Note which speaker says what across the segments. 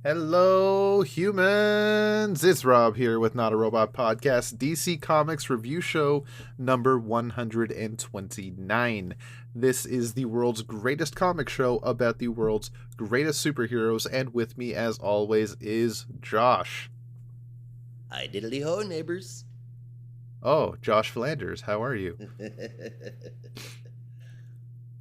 Speaker 1: Hello, humans! It's Rob here with Not a Robot Podcast, DC Comics review show number 129. This is the world's greatest comic show about the world's greatest superheroes, and with me, as always, is Josh.
Speaker 2: Hi, diddly ho, neighbors.
Speaker 1: Oh, Josh Flanders, how are you?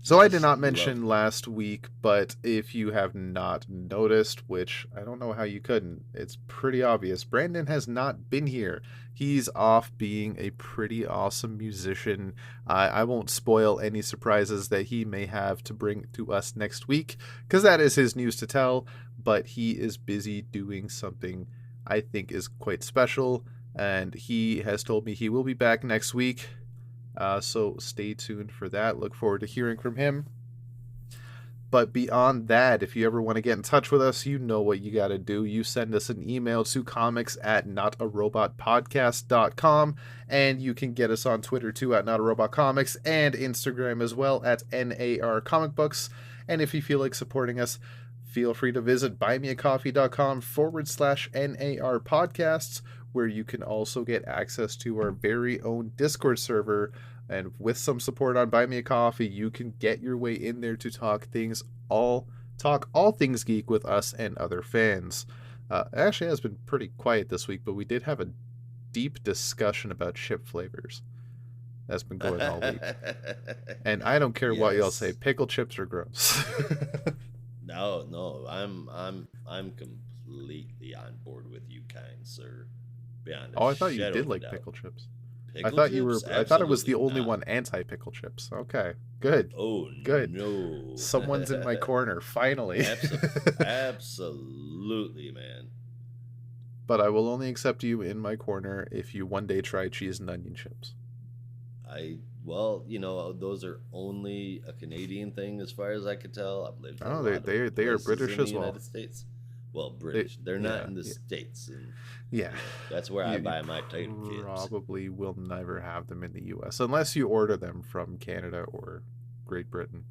Speaker 1: So I did not mention last week, but if you have not noticed, which I don't know how you couldn't, it's pretty obvious, Brandon has not been here. He's off being a pretty awesome musician. I won't spoil any surprises that he may have to bring to us next week, because that is his news to tell, but he is busy doing something I think is quite special, and he has told me he will be back next week. So stay tuned for that. Look forward to hearing from him. But beyond that, if you ever want to get in touch with us, you know what you got to do. You send us an email to comics@notarobotpodcast.com, and you can get us on Twitter too at notarobotcomics, and Instagram as well at narcomicbooks. And if you feel like supporting us, feel free to visit buymeacoffee.com/NAR podcasts, where you can also get access to our very own Discord server. And with some support on Buy Me a Coffee, you can get your way in there to talk all things geek with us and other fans. Actually, it has been pretty quiet this week, but we did have a deep discussion about chip flavors. That's been going all week. And I don't care what y'all say, pickle chips are gross.
Speaker 2: No, I'm completely on board with you, kind sir. Beyond
Speaker 1: I thought you did like pickle chips. I thought it was the only one anti-pickle chips. Okay, good.
Speaker 2: Oh,
Speaker 1: good.
Speaker 2: No.
Speaker 1: Someone's in my corner, finally.
Speaker 2: Absolutely, man.
Speaker 1: But I will only accept you in my corner if you one day try cheese and onion chips.
Speaker 2: Those are only a Canadian thing as far as I could tell. I've lived in
Speaker 1: they are British as well.
Speaker 2: United States. Well, British. They're not in the States. And, that's where I buy my potato chips.
Speaker 1: Probably will never have them in the U.S. unless you order them from Canada or Great Britain.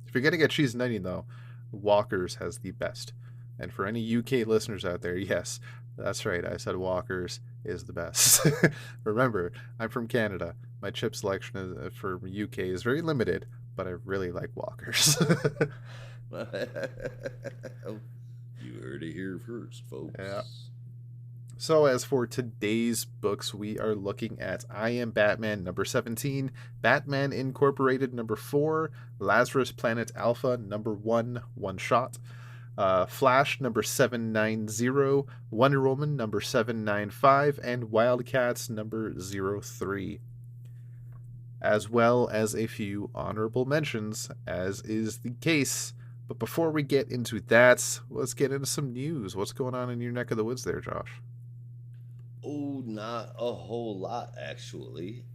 Speaker 1: If you're going to get cheese and onion, though, Walker's has the best. And for any UK listeners out there, yes, that's right. I said Walker's is the best. Remember, I'm from Canada. My chip selection for UK is very limited, but I really like Walker's.
Speaker 2: You heard it here first, folks.
Speaker 1: Yeah. So as for today's books, we are looking at I Am Batman number 17, Batman Incorporated number 4, Lazarus Planet Alpha number 1, one shot, Flash number 790, Wonder Woman number 795, and WildCats number 03. As well as a few honorable mentions, as is the case. But before we get into that, let's get into some news. What's going on in your neck of the woods there, Josh?
Speaker 2: Oh, not a whole lot, actually.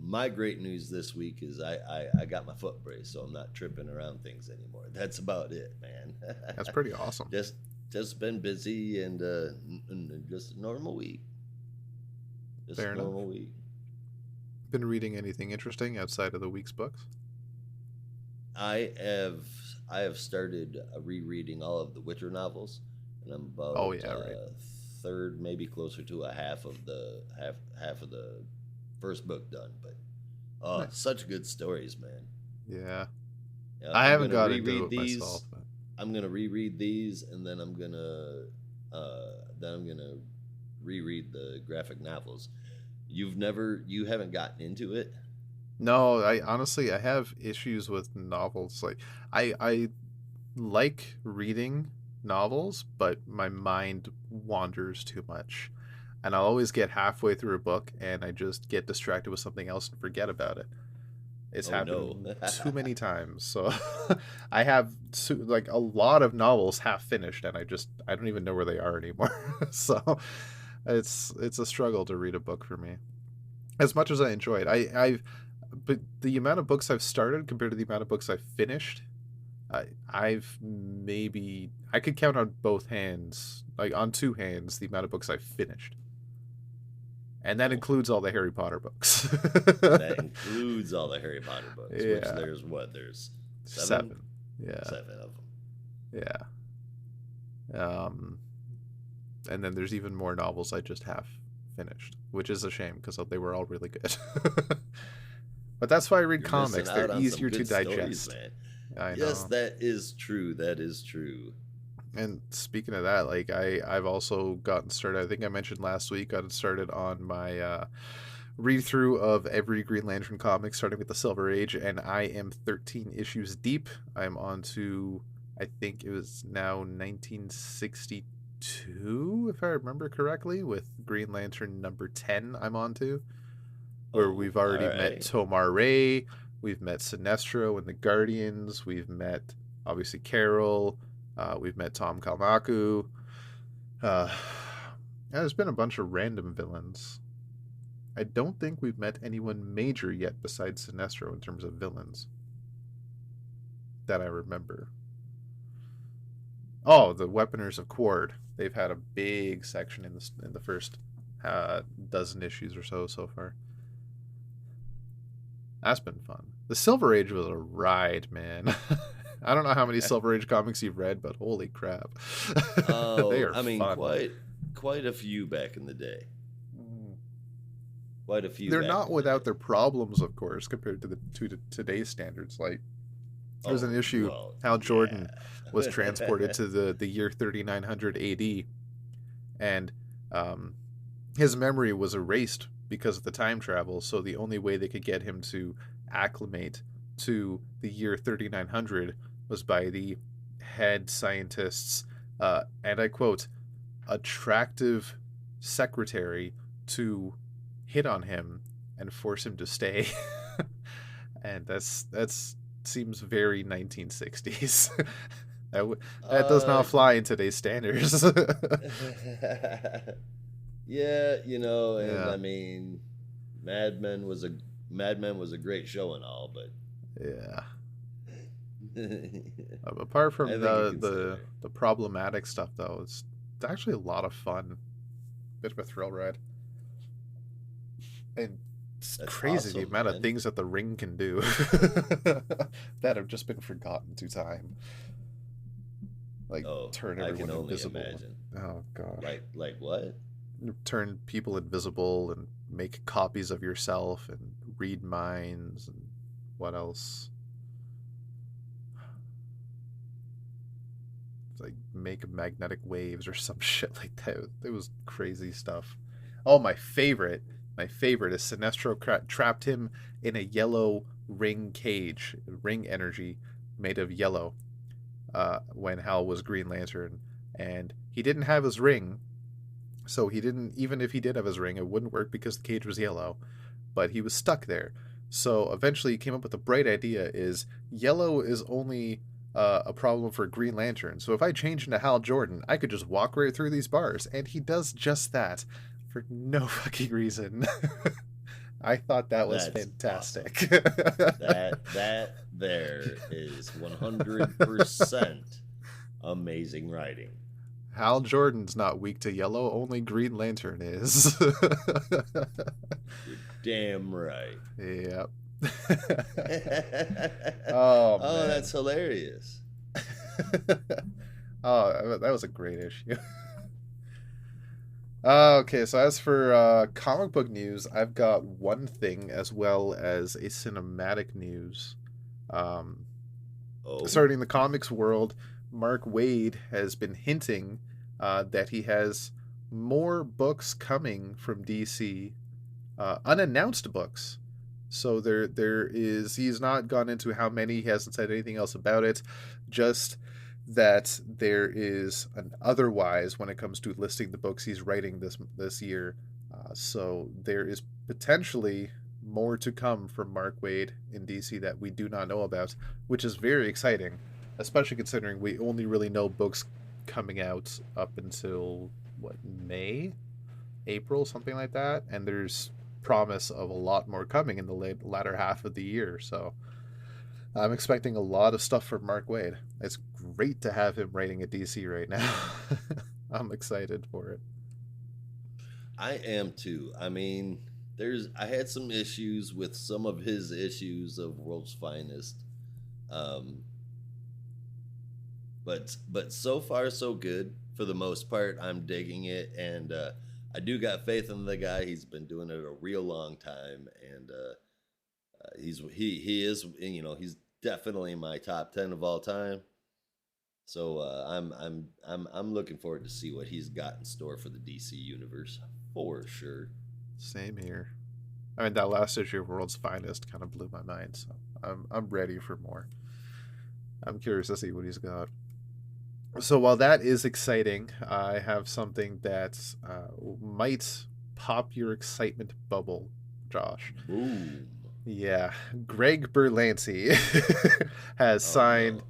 Speaker 2: My great news this week is I got my foot brace, so I'm not tripping around things anymore. That's about it, man.
Speaker 1: That's pretty awesome.
Speaker 2: Just been busy and just a normal week.
Speaker 1: Fair enough. Week. Been reading anything interesting outside of the week's books?
Speaker 2: I have started rereading all of the Witcher novels, and I'm about third, maybe closer to a half of the first book done. But nice. Such good stories, man.
Speaker 1: Yeah, I haven't got into it
Speaker 2: these
Speaker 1: myself. But...
Speaker 2: I'm gonna reread these, and then I'm gonna reread the graphic novels. You haven't gotten into it?
Speaker 1: No, I honestly have issues with novels. Like I like reading novels, but my mind wanders too much. And I'll always get halfway through a book and I just get distracted with something else and forget about it. It's happened too many times. So I have like a lot of novels half finished and I don't even know where they are anymore. So it's a struggle to read a book for me. As much as I enjoy it, but the amount of books I've started compared to the amount of books I've finished, I could count on both hands, like on two hands, the amount of books I've finished. And that includes all the Harry Potter books.
Speaker 2: That includes all the Harry Potter books, which
Speaker 1: Yeah.
Speaker 2: there's what? There's seven?
Speaker 1: 7. Yeah.
Speaker 2: 7 of them.
Speaker 1: Yeah. And then there's even more novels I just have finished, which is a shame because they were all really good. But that's why I read comics. They're easier to digest.
Speaker 2: Stories, man.
Speaker 1: I know.
Speaker 2: Yes, that is true. That is true.
Speaker 1: And speaking of that, like I've also gotten started. I think I mentioned last week, gotten started on my read through of every Green Lantern comic, starting with the Silver Age, and I am 13 issues deep. I'm on to, I think it was now 1962, if I remember correctly, with Green Lantern number 10. I'm on to where we've already met Tomar Ray, we've met Sinestro and the Guardians, we've met obviously Carol. We've met Tom Kalmaku. There's been a bunch of random villains. I don't think we've met anyone major yet besides Sinestro in terms of villains that I remember. Oh, the Weaponers of Quard. They've had a big section in the first dozen issues or so far. That's been fun. The Silver Age was a ride, man. I don't know how many Silver Age comics you've read, but holy crap.
Speaker 2: Oh,
Speaker 1: they are
Speaker 2: fun. Quite a few back in the day. Quite a few.
Speaker 1: They're not without their problems, of course, compared to today's standards. Like, there's an issue, Hal Jordan was transported to the year 3900 AD, and his memory was erased because of the time travel, so the only way they could get him to acclimate to the year 3900 was by the head scientist's, and I quote, attractive secretary to hit on him and force him to stay. And that's seems very 1960s. that does not fly in today's standards.
Speaker 2: Yeah, and I mean, Mad Men was a great show and all, but
Speaker 1: yeah. Apart from the problematic stuff, though, it's actually a lot of fun. Bit of a thrill ride. And it's crazy the amount of things that the Ring can do that have just been forgotten to time. Like turn everyone invisible. Imagine. Oh god.
Speaker 2: Like what?
Speaker 1: Turn people invisible and make copies of yourself and read minds and what else? Like make magnetic waves or some shit like that. It was crazy stuff. Oh, my favorite is Sinestro trapped him in a yellow ring cage, ring energy made of yellow, when Hal was Green Lantern, and he didn't have his ring, so he didn't, even if he did have his ring, it wouldn't work because the cage was yellow, but he was stuck there. So eventually he came up with the bright idea is yellow is only a problem for Green Lantern. So if I change into Hal Jordan, I could just walk right through these bars. And he does just that for no fucking reason. I thought that was fantastic.
Speaker 2: Awesome. That there is 100% amazing writing.
Speaker 1: Hal Jordan's not weak to yellow, only Green Lantern is.
Speaker 2: You're damn right.
Speaker 1: Yep.
Speaker 2: Oh, that's hilarious.
Speaker 1: Oh, that was a great issue. Okay, so as for comic book news, I've got one thing as well as a cinematic news. Starting the comics world, Mark Waid has been hinting that he has more books coming from DC, unannounced books. So he's not gone into how many, he hasn't said anything else about it, just that there is an otherwise when it comes to listing the books he's writing this year. So there is potentially more to come from Mark Waid in DC that we do not know about, which is very exciting, especially considering we only really know books coming out up until, May? April, something like that, and there's promise of a lot more coming in the latter half of the year, so I'm expecting a lot of stuff from Mark Waid. It's great to have him writing at DC right now. I'm excited for it.
Speaker 2: I am too. I mean, I had some issues with some of his issues of World's Finest. Um, but so far so good for the most part. I'm digging it, and I do got faith in the guy. He's been doing it a real long time, and he is, he's definitely in my top 10 of all time. So I'm looking forward to see what he's got in store for the DC universe for sure.
Speaker 1: Same here. I mean, that last issue of World's Finest kind of blew my mind, so I'm ready for more. I'm curious to see what he's got. So while that is exciting, I have something that might pop your excitement bubble, Josh.
Speaker 2: Ooh.
Speaker 1: Yeah, Greg Berlanti has signed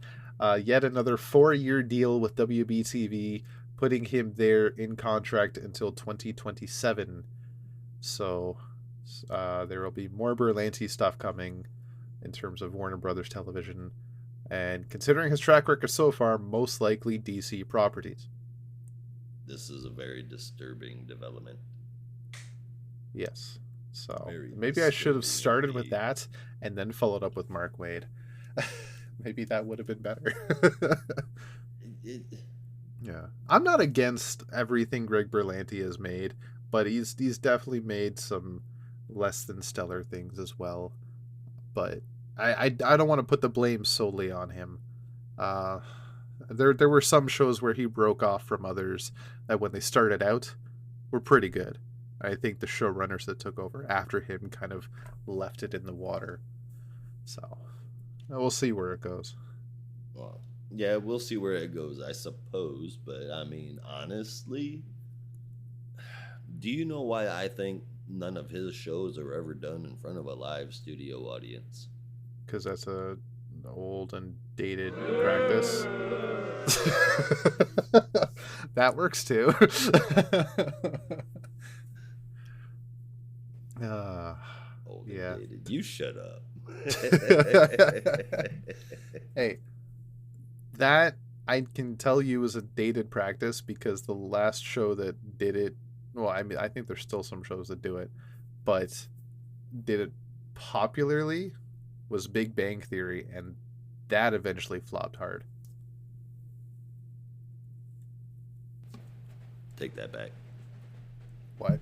Speaker 1: yet another 4-year deal with WBTV, putting him there in contract until 2027. So there will be more Berlanti stuff coming in terms of Warner Brothers Television. And considering his track record so far, most likely DC properties.
Speaker 2: This is a very disturbing development.
Speaker 1: Yes. So maybe I should have started with that and then followed up with Mark Waid. Maybe that would have been better. Yeah. I'm not against everything Greg Berlanti has made, but he's definitely made some less than stellar things as well. But I don't want to put the blame solely on him. There were some shows where he broke off from others that when they started out were pretty good. I think the showrunners that took over after him kind of left it in the water. So we'll see where it goes.
Speaker 2: Well, yeah, we'll see where it goes, I suppose. But I mean, honestly, do you know why I think none of his shows are ever done in front of a live studio audience?
Speaker 1: Because that's an old and dated practice. That works too.
Speaker 2: Old and dated. You shut up.
Speaker 1: Hey, that I can tell you is a dated practice because the last show that did it, well, I mean, I think there's still some shows that do it, but did it popularly was Big Bang Theory, and that eventually flopped hard.
Speaker 2: Take that back.
Speaker 1: What?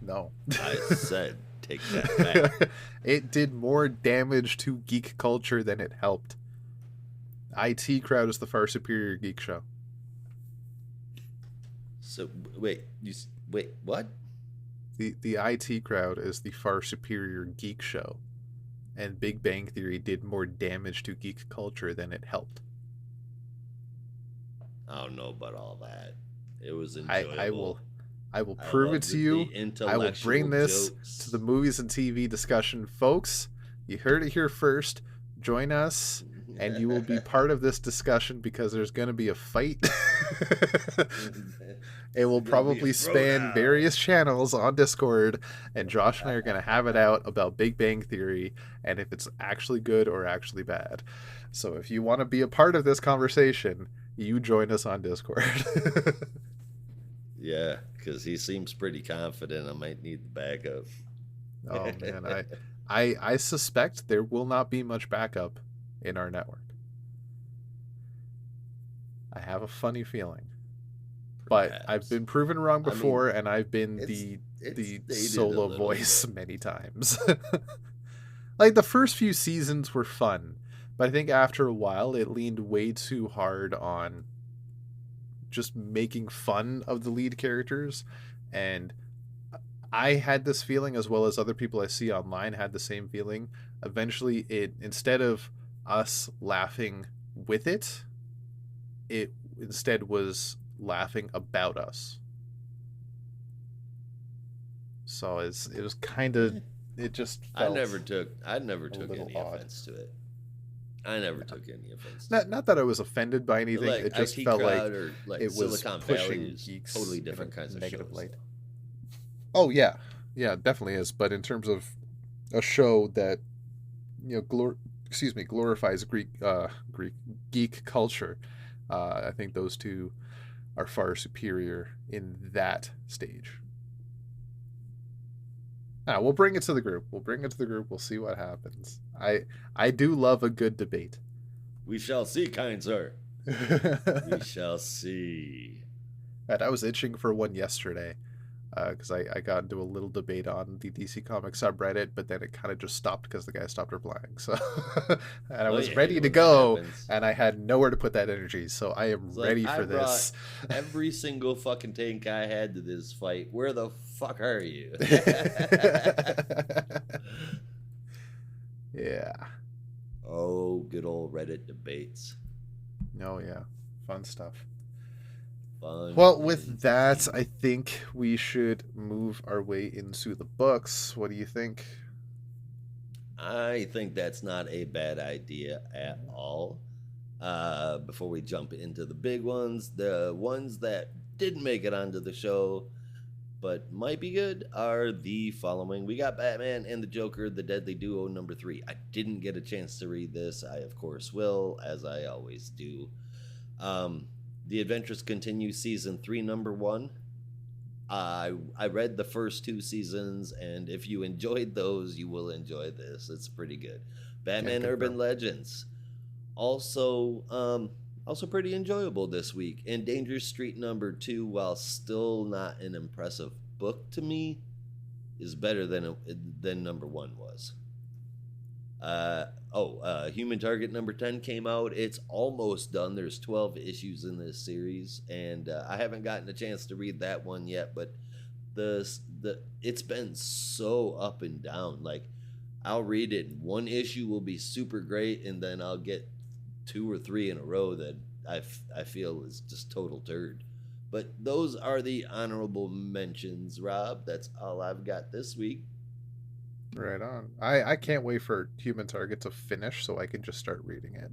Speaker 1: No.
Speaker 2: I said take that back.
Speaker 1: It did more damage to geek culture than it helped. IT Crowd is the far superior geek show.
Speaker 2: So wait, what?
Speaker 1: The IT Crowd is the far superior geek show, and Big Bang Theory did more damage to geek culture than it helped.
Speaker 2: I don't know about all that. It was enjoyable.
Speaker 1: I will prove it to you. I will bring this to the movies and TV discussion, folks. You heard it here first. Join us, and you will be part of this discussion because there's going to be a fight. It will probably span various channels on Discord, and Josh and I are going to have it out about Big Bang Theory and if it's actually good or actually bad. So if you want to be a part of this conversation, you join us on Discord.
Speaker 2: Yeah, because he seems pretty confident. I might need the backup.
Speaker 1: Oh man, I suspect there will not be much backup in our network. I have a funny feeling. But I've been proven wrong before, and I've been the solo voice many times. Like, the first few seasons were fun, but I think after a while it leaned way too hard on just making fun of the lead characters. And I had this feeling, as well as other people I see online had the same feeling. Eventually, instead of us laughing with it instead was laughing about us. So it was kind of, it just felt
Speaker 2: I never took any offense to it. I never took any offense.
Speaker 1: Not that I was offended by anything. It just felt like it was
Speaker 2: Silicon
Speaker 1: pushing geeks
Speaker 2: totally different kinds of
Speaker 1: negative
Speaker 2: shows,
Speaker 1: light. Oh yeah, definitely is. But in terms of a show that glorifies Greek geek culture, I think those two are far superior in that stage. We'll bring it to the group. We'll bring it to the group. We'll see what happens. I do love a good debate.
Speaker 2: We shall see, kind sir. We shall see.
Speaker 1: And I was itching for one yesterday because I got into a little debate on the DC Comics subreddit, but then it kind of just stopped because the guy stopped replying. So, and I was ready to go, and I had nowhere to put that energy. So I am ready for this.
Speaker 2: Every single fucking tank I had to this fight. Where the fuck are you?
Speaker 1: Yeah.
Speaker 2: Oh, good old Reddit debates.
Speaker 1: Oh yeah, fun stuff.
Speaker 2: Fun.
Speaker 1: Well, with that, I think we should move our way into the books. What do you think?
Speaker 2: I think that's not a bad idea at all. Before we jump into the big ones, the ones that didn't make it onto the show but might be good are the following. We got Batman and the Joker, The Deadly Duo, number 3. I didn't get a chance to read this. I, of course, will, as I always do. The Adventures Continue, Season 3, number 1. I read the first 2 seasons, and if you enjoyed those, you will enjoy this. It's pretty good. Batman Urban Legends. Also pretty enjoyable this week. And Danger Street number 2, while still not an impressive book to me, is better than number 1 was. Human Target number 10 came out. It's almost done. There's 12 issues in this series, and I haven't gotten a chance to read that one yet, but it's been so up and down. Like, I'll read it, and one issue will be super great, and then I'll get 2 or 3 in a row that I feel is just total turd. But those are the honorable mentions, Rob. That's all I've got this week.
Speaker 1: Right on. I can't wait for Human Target to finish so I can just start reading it.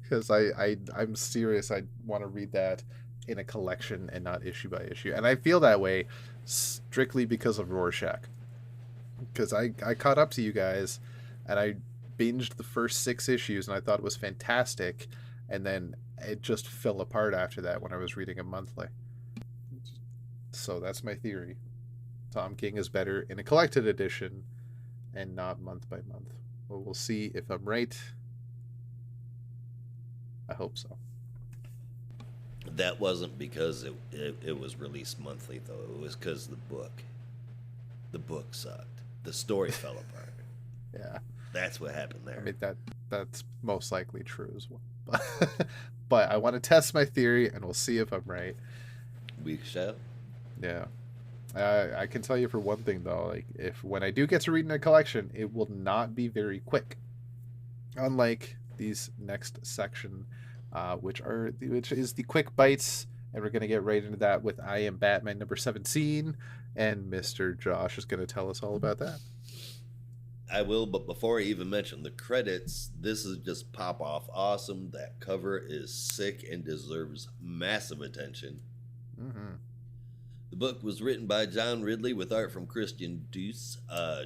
Speaker 1: Because I'm serious. I want to read that in a collection and not issue by issue. And I feel that way strictly because of Rorschach. Because I caught up to you guys and I binged the first 6 issues and I thought it was fantastic. And then it just fell apart after that when I was reading it monthly. So that's my theory. Tom King is better in a collected edition and not month by month. Well, we'll see if I'm right. I hope so.
Speaker 2: That wasn't because it was released monthly, though. It was because the book sucked. The story fell apart.
Speaker 1: Yeah.
Speaker 2: That's what happened there.
Speaker 1: I mean, that's most likely true as well. But I want to test my theory, and we'll see if I'm right.
Speaker 2: We shall.
Speaker 1: Yeah. I can tell you for one thing though, like when I do get to read in a collection, it will not be very quick. Unlike these next section, which is the quick bites, and we're gonna get right into that with I Am Batman number 17, and Mr. Josh is gonna tell us all about that.
Speaker 2: I will, but before I even mention the credits, this is just pop off awesome. That cover is sick and deserves massive attention.
Speaker 1: Mm-hmm.
Speaker 2: The book was written by John Ridley with art from Christian Duce. I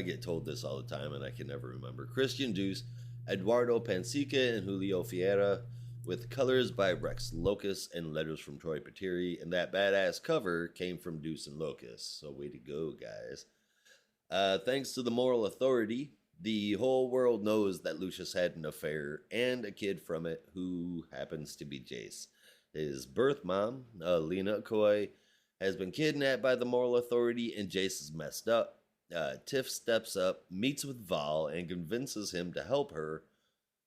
Speaker 2: get told this all the time and I can never remember. Christian Duce, Eduardo Pansica, and Julio Fiera, with colors by Rex Locus and letters from Troy Peteri. And that badass cover came from Duce and Locus. So way to go, guys. Thanks to the moral authority, the whole world knows that Lucius had an affair and a kid from it who happens to be Jace. His birth mom, Lena Coy, has been kidnapped by the moral authority and Jace is messed up. Tiff steps up, meets with Val, and convinces him to help her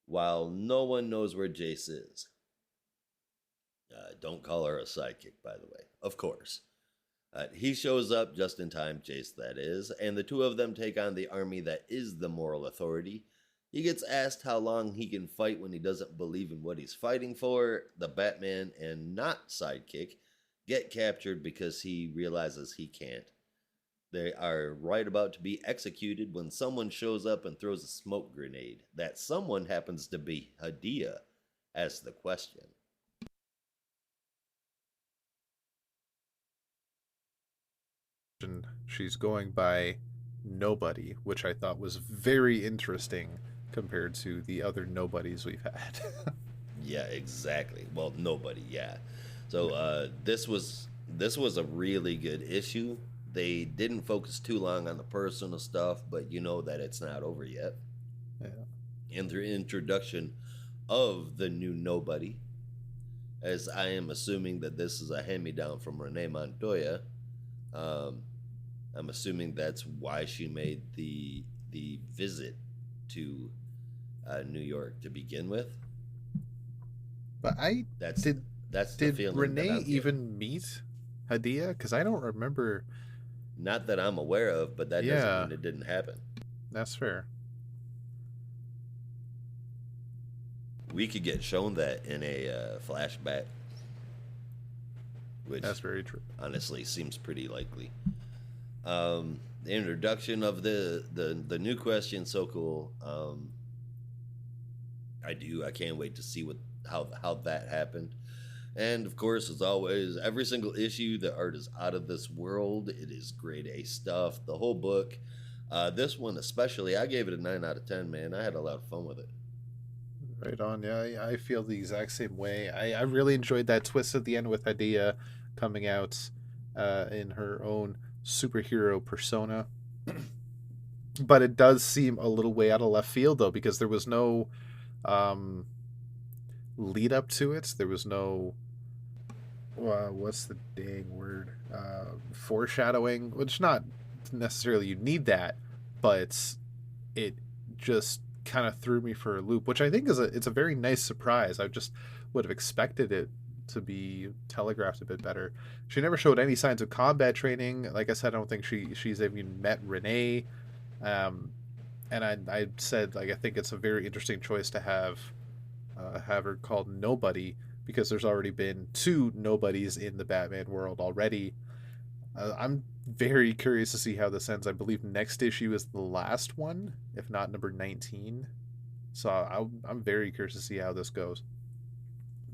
Speaker 2: while no one knows where Jace is. Don't call her a sidekick, by the way. Of course. He shows up just in time, Jace that is, and the two of them take on the army that is the moral authority. He gets asked how long he can fight when he doesn't believe in what he's fighting for. The Batman and not sidekick get captured because he realizes he can't. They are right about to be executed when someone shows up and throws a smoke grenade. That someone happens to be Hadia, as the question.
Speaker 1: She's going by Nobody, which I thought was very interesting compared to the other nobodies we've had.
Speaker 2: Yeah, exactly. Well, nobody, yeah. So this was a really good issue. they didn't focus too long on the personal stuff, but you know that it's not over yet.
Speaker 1: Yeah.
Speaker 2: And the introduction of the new nobody, as I am assuming that this is a hand-me-down from Renee Montoya. Um, I'm assuming that's why she made the visit to New York to begin with.
Speaker 1: But
Speaker 2: That's
Speaker 1: did
Speaker 2: that's the
Speaker 1: did
Speaker 2: feeling that
Speaker 1: Renee
Speaker 2: I'm getting.
Speaker 1: even meet Hadia? Because I don't remember.
Speaker 2: Not that I'm aware of, but that doesn't
Speaker 1: Yeah,
Speaker 2: mean it didn't happen.
Speaker 1: that's fair.
Speaker 2: We could get shown that in a flashback,
Speaker 1: That's
Speaker 2: which
Speaker 1: very true.
Speaker 2: honestly seems pretty likely. The introduction of the new question, so cool. I can't wait to see how that happened. And of course, as always, every single issue, the art is out of this world. It is grade A stuff. The whole book. This one especially, I gave it a 9 out of 10. Man, I had a lot of fun with it.
Speaker 1: Right on. Yeah, I feel the exact same way. I really enjoyed that twist at the end with Hadia coming out in her own superhero persona. But it does seem a little way out of left field, though, because there was no um, lead up to it. There was no what's the dang word, foreshadowing, which not necessarily you need that, but it just kind of threw me for a loop, which I think it's a very nice surprise. I just would have expected it to be telegraphed a bit better. She never showed any signs of combat training. Like I said, I don't think she's even met Renee. um, and I said, like, I think it's a very interesting choice to have her called Nobody, because there's already been two nobodies in the Batman world already. I'm very curious to see how this ends. I believe next issue is the last one, if not number 19. So I'm very curious to see how this goes.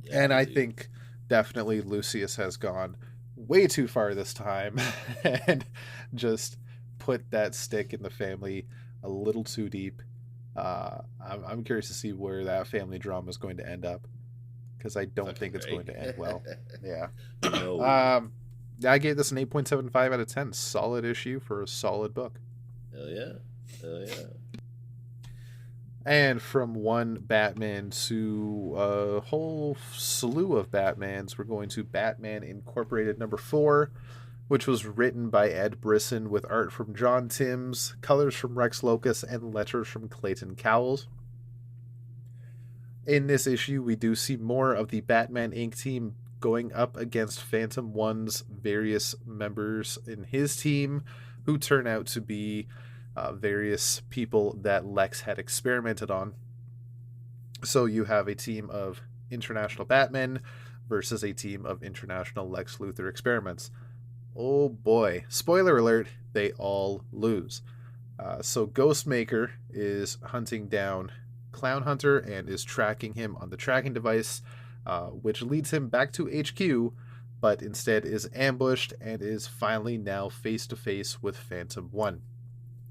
Speaker 2: Yeah,
Speaker 1: And
Speaker 2: me
Speaker 1: I
Speaker 2: too.
Speaker 1: think definitely Lucius has gone way too far this time and just put that stick in the family a little too deep. I'm curious to see where that family drama is going to end up, because I don't
Speaker 2: Fucking
Speaker 1: think it's
Speaker 2: right.
Speaker 1: going to end well. Yeah.
Speaker 2: No.
Speaker 1: I gave this an 8.75 out of 10. Solid issue for a solid book.
Speaker 2: Hell yeah. Hell yeah.
Speaker 1: And from one Batman to a whole slew of Batmans, we're going to Batman Incorporated number 4, which was written by Ed Brisson with art from John Timms, colors from Rex Locus, and letters from Clayton Cowles. In this issue, we do see more of the Batman Inc. team going up against Phantom One's various members in his team, who turn out to be various people that Lex had experimented on. So you have a team of International Batman versus a team of International Lex Luthor experiments. Oh boy, spoiler alert, they all lose. So Ghostmaker is hunting down Clown Hunter and is tracking him on the tracking device, which leads him back to HQ, but instead is ambushed and is finally now face to face with Phantom One,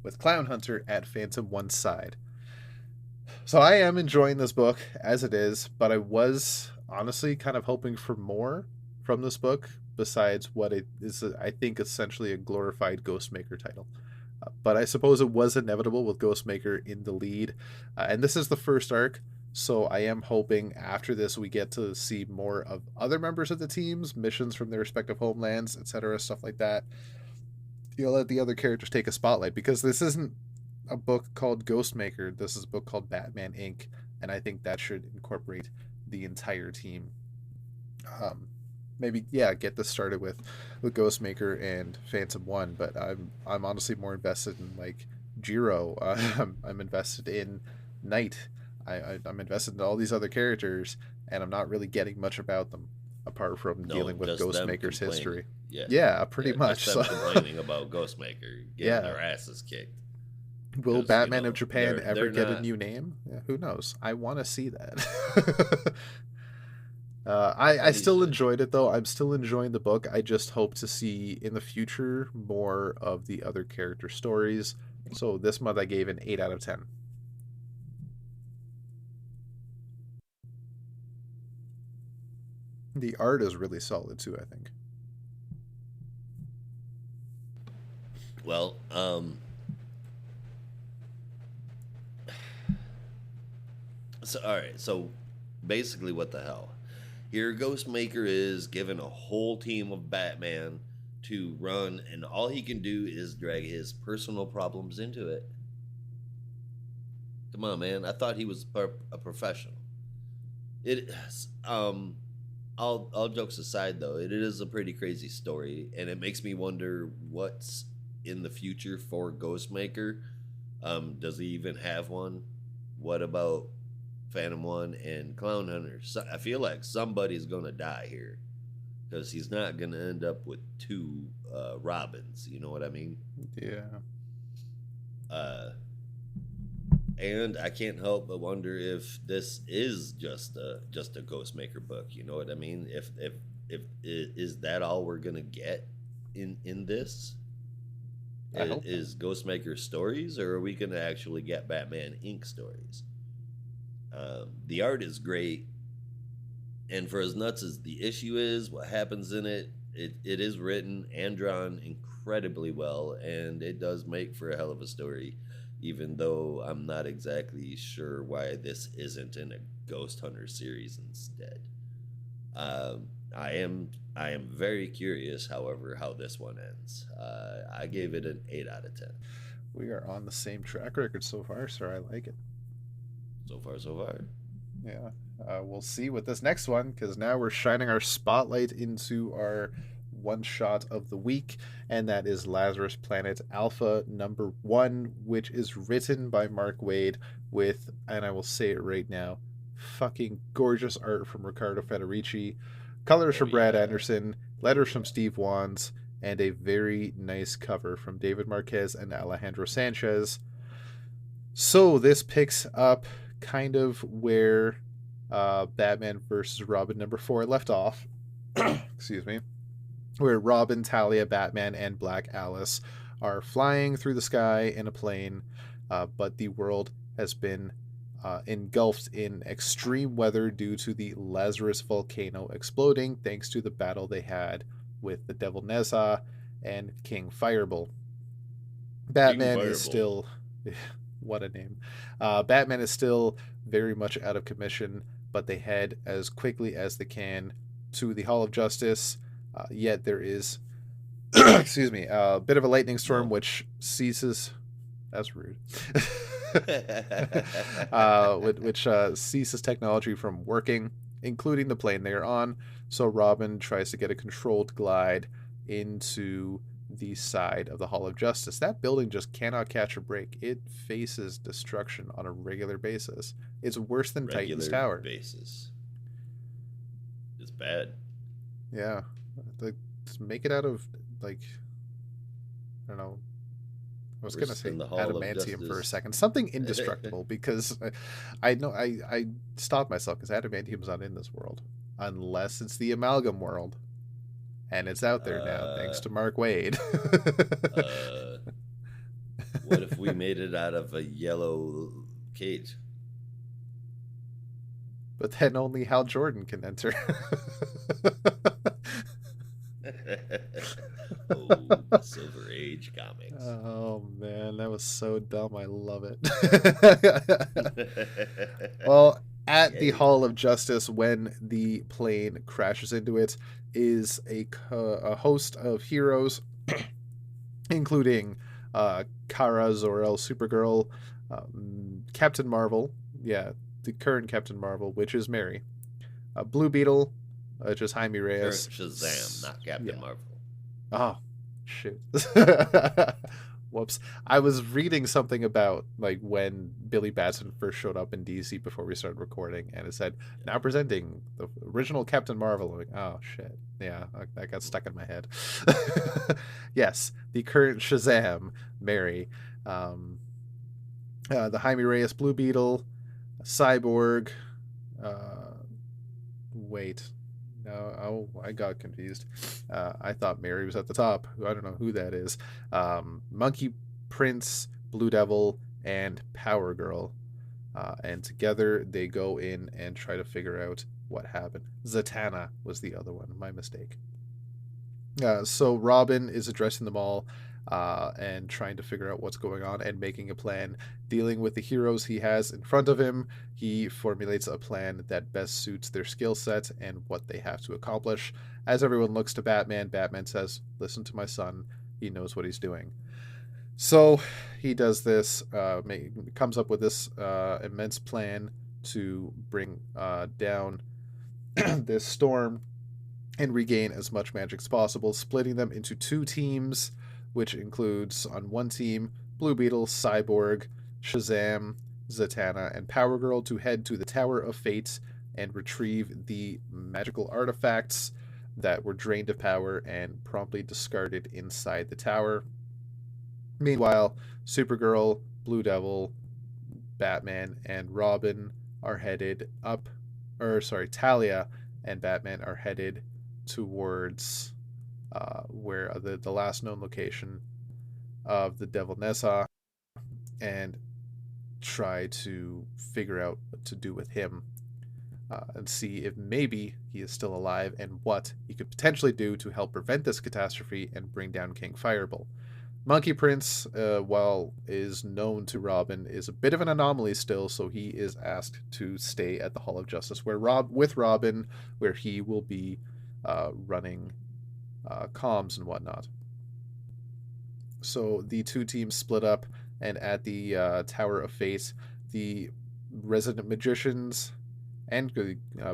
Speaker 1: with Clown Hunter at Phantom One's side. So I am enjoying this book as it is, but I was honestly kind of hoping for more from this book besides what it is, I think, essentially a glorified Ghostmaker title. But I suppose it was inevitable with Ghostmaker in the lead. And this is the first arc, so I am hoping after this we get to see more of other members of the teams, missions from their respective homelands, etc., stuff like that. You'll let the other characters take a spotlight, because this isn't a book called Ghostmaker. This is a book called Batman Inc., and I think that should incorporate the entire team. Maybe, yeah, get this started with Ghostmaker and Phantom One, but I'm honestly more invested in, like, Jiro. I'm invested in Knight. I'm invested in all these other characters, and I'm not really getting much about them apart from
Speaker 2: No,
Speaker 1: dealing with
Speaker 2: just them
Speaker 1: Ghostmaker's
Speaker 2: complaining.
Speaker 1: history.
Speaker 2: Yeah.
Speaker 1: Yeah, pretty
Speaker 2: Yeah, just
Speaker 1: much.
Speaker 2: them
Speaker 1: So,
Speaker 2: complaining about Ghostmaker getting
Speaker 1: yeah.
Speaker 2: their asses kicked.
Speaker 1: Will
Speaker 2: Because,
Speaker 1: Batman of Japan ever
Speaker 2: they're
Speaker 1: get a
Speaker 2: not.
Speaker 1: new name? Yeah, who knows? I want to see that. I
Speaker 2: As he
Speaker 1: still
Speaker 2: should.
Speaker 1: enjoyed it, though. I'm still enjoying the book. I just hope to see in the future more of the other character stories. So this month I gave an 8 out of 10. The art is really solid too, I think.
Speaker 2: Well, so all right, so basically, what the hell? Here, Ghostmaker is given a whole team of Batman to run, and all he can do is drag his personal problems into it. Come on, man! I thought he was a professional. It, all jokes aside, though, it is a pretty crazy story, and it makes me wonder what's in the future for Ghostmaker. Does he even have one? What about Phantom One and Clown Hunter? So, I feel like somebody's gonna die here because he's not gonna end up with two Robins. You know what I mean?
Speaker 1: Yeah.
Speaker 2: Uh, and I can't help but wonder if this is just a Ghostmaker book. You know what I mean? If is that all we're gonna get in this?
Speaker 1: I hope
Speaker 2: Is Ghostmaker stories, or are we gonna actually get Batman Inc. stories? The art is great, and for as nuts as the issue is, what happens in it is written and drawn incredibly well, and it does make for a hell of a story. Even though I'm not exactly sure why this isn't in a Ghost Hunter series instead. I am very curious, however, how this one ends. I gave it an 8 out of 10.
Speaker 1: we are on the same track record so far, sir. I like it.
Speaker 2: So far, so far.
Speaker 1: Yeah. We'll see with this next one because now we're shining our spotlight into our one shot of the week, and that is Lazarus Planet Alpha #1, which is written by Mark Waid with, and I will say it right now, fucking gorgeous art from Riccardo Federici, colors
Speaker 2: Oh
Speaker 1: from Brad
Speaker 2: yeah.
Speaker 1: Anderson, letters from Steve Wands, and a very nice cover from David Marquez and Alejandro Sanchez. So this picks up kind of where Batman versus Robin #4 left off. Excuse me. Where Robin, Talia, Batman, and Black Alice are flying through the sky in a plane, but the world has been engulfed in extreme weather due to the Lazarus volcano exploding, thanks to the battle they had with the Devil Nezha and King Fireball.
Speaker 2: King
Speaker 1: Batman is
Speaker 2: Fireball.
Speaker 1: still, what a name. Batman is still very much out of commission, but they head as quickly as they can to the Hall of Justice. Yet there is, excuse me, a bit of a lightning storm
Speaker 2: No.
Speaker 1: which ceases. That's rude. Which ceases technology from working, including the plane they are on. So Robin tries to get a controlled glide into the side of the Hall of Justice. That building just cannot catch a break. It faces destruction on a regular basis. It's worse than Titan's
Speaker 2: Regular
Speaker 1: Tower.
Speaker 2: basis. It's bad.
Speaker 1: Yeah. Like, just make it out of, like, I don't know. I was gonna
Speaker 2: Worse
Speaker 1: say
Speaker 2: than the Hall of
Speaker 1: adamantium for a
Speaker 2: Justice.
Speaker 1: second, something indestructible, because I know I stopped myself because adamantium's not in this world, unless it's the amalgam world, and it's out there now thanks
Speaker 2: uh,
Speaker 1: to Mark Waid.
Speaker 2: uh, what if we made it out of a yellow cage?
Speaker 1: But then only Hal Jordan can enter.
Speaker 2: Oh, the Silver Age comics.
Speaker 1: Oh man, that was so dumb. I love it. Well, at the
Speaker 2: Yay.
Speaker 1: Hall of Justice, when the plane crashes into it, is a host of heroes, including Kara Zor-El, Supergirl, Captain Marvel, yeah, the current Captain Marvel, which is Mary, Blue Beetle, which is Jaime
Speaker 2: Current
Speaker 1: Reyes.
Speaker 2: Shazam, not Captain
Speaker 1: Yeah.
Speaker 2: Marvel.
Speaker 1: Oh, shoot. Whoops. I was reading something about like when Billy Batson first showed up in DC before we started recording, and it said, now presenting the original Captain Marvel. I'm like, oh, shit. Yeah, that got stuck in my head. Yes, the current Shazam, Mary. Um, the Jaime Reyes Blue Beetle, Cyborg. Uh, wait. No, oh, I got confused. I thought Mary was at the top. I don't know who that is. Monkey Prince, Blue Devil, and Power Girl. And together they go in and try to figure out what happened. Zatanna was the other one. My mistake. So Robin is addressing them all. and trying to figure out what's going on and making a plan. Dealing with the heroes he has in front of him, he formulates a plan that best suits their skill set and what they have to accomplish. As everyone looks to Batman, Batman says, "Listen to my son. He knows what he's doing." So he does this, comes up with this immense plan to bring down this storm and regain as much magic as possible, splitting them into two teams, which includes on one team Blue Beetle, Cyborg, Shazam, Zatanna, and Power Girl to head to the Tower of Fate and retrieve the magical artifacts that were drained of power and promptly discarded inside the tower. Meanwhile, Supergirl, Blue Devil, Batman, and Robin are headed up, or sorry, Talia and Batman are headed towards where the last known location of the Devil Nessa and try to figure out what to do with him and see if maybe he is still alive and what he could potentially do to help prevent this catastrophe and bring down King Fireball. Monkey Prince, while is known to Robin, is a bit of an anomaly still, so he is asked to stay at the Hall of Justice, with Robin, where he will be running comms and whatnot. So the two teams split up, and at the Tower of Fate, the resident magicians and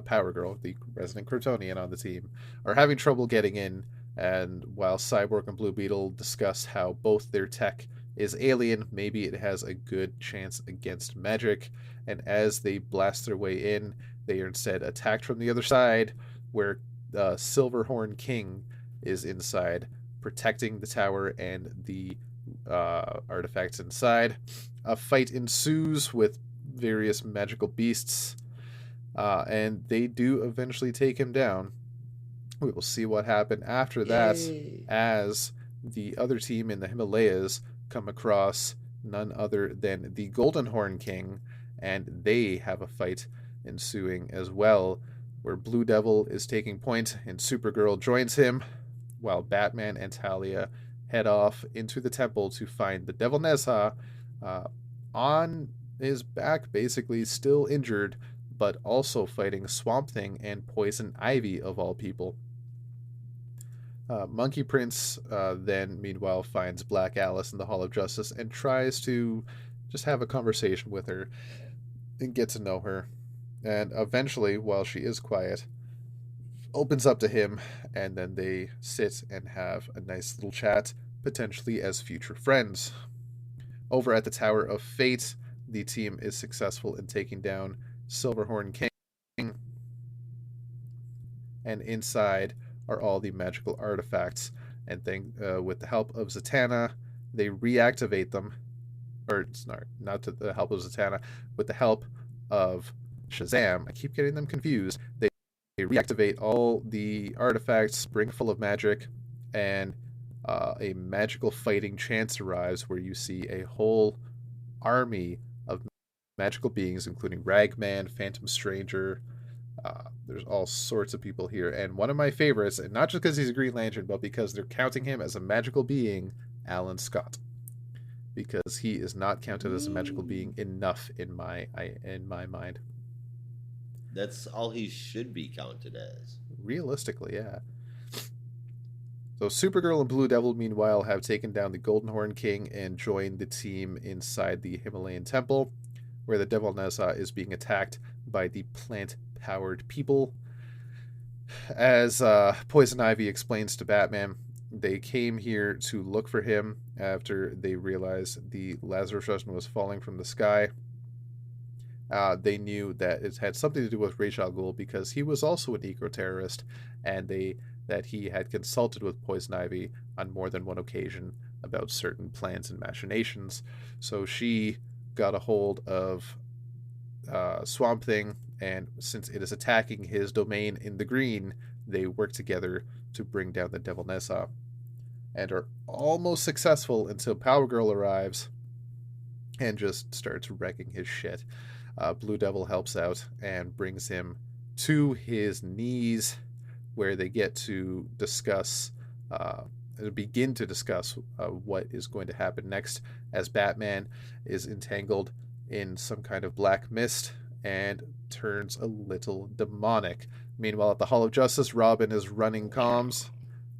Speaker 1: Power Girl, the resident Kryptonian on the team, are having trouble getting in. And while Cyborg and Blue Beetle discuss how both their tech is alien, maybe it has a good chance against magic. And as they blast their way in, they are instead attacked from the other side, where Silverhorn King is inside, protecting the tower and the artifacts inside. A fight ensues with various magical beasts, and they do eventually take him down. We will see what happened after that. Yay. As the other team in the Himalayas come across none other than the Golden Horn King, and they have a fight ensuing as well, where Blue Devil is taking point and Supergirl joins him, while Batman and Talia head off into the temple to find the Devil Nessa on his back, basically still injured, but also fighting Swamp Thing and Poison Ivy, of all people. Monkey Prince then, meanwhile, finds Black Alice in the Hall of Justice and tries to just have a conversation with her and get to know her. And eventually, while she is quiet, opens up to him, and then they sit and have a nice little chat, potentially as future friends. Over at the Tower of Fate, the team is successful in taking down Silverhorn King, and inside are all the magical artifacts, and with the help of Zatanna, they reactivate them, or it's not to the help of Zatanna, with the help of Shazam. I keep getting them confused. They reactivate all the artifacts, bring full of magic, and a magical fighting chance arrives where you see a whole army of magical beings, including Ragman, Phantom Stranger. There's all sorts of people here. And one of my favorites, and not just because he's a Green Lantern, but because they're counting him as a magical being, Alan Scott. Because he is not counted as a magical being enough in my mind.
Speaker 2: That's all he should be counted as.
Speaker 1: Realistically, yeah. So Supergirl and Blue Devil, meanwhile, have taken down the Golden Horn King and joined the team inside the Himalayan temple, where the Devil Nessa is being attacked by the plant-powered people. As Poison Ivy explains to Batman, they came here to look for him after they realized the Lazarus Russian was falling from the sky. They knew that it had something to do with Ra's al Ghul because he was also an eco-terrorist, and that he had consulted with Poison Ivy on more than one occasion about certain plans and machinations. So she got a hold of Swamp Thing, and since it is attacking his domain in the green, they work together to bring down the Devil Nessa, and are almost successful until Power Girl arrives and just starts wrecking his shit. Blue Devil helps out and brings him to his knees, where they get to discuss begin to discuss what is going to happen next as Batman is entangled in some kind of black mist and turns a little demonic. Meanwhile, at the Hall of Justice, Robin is running comms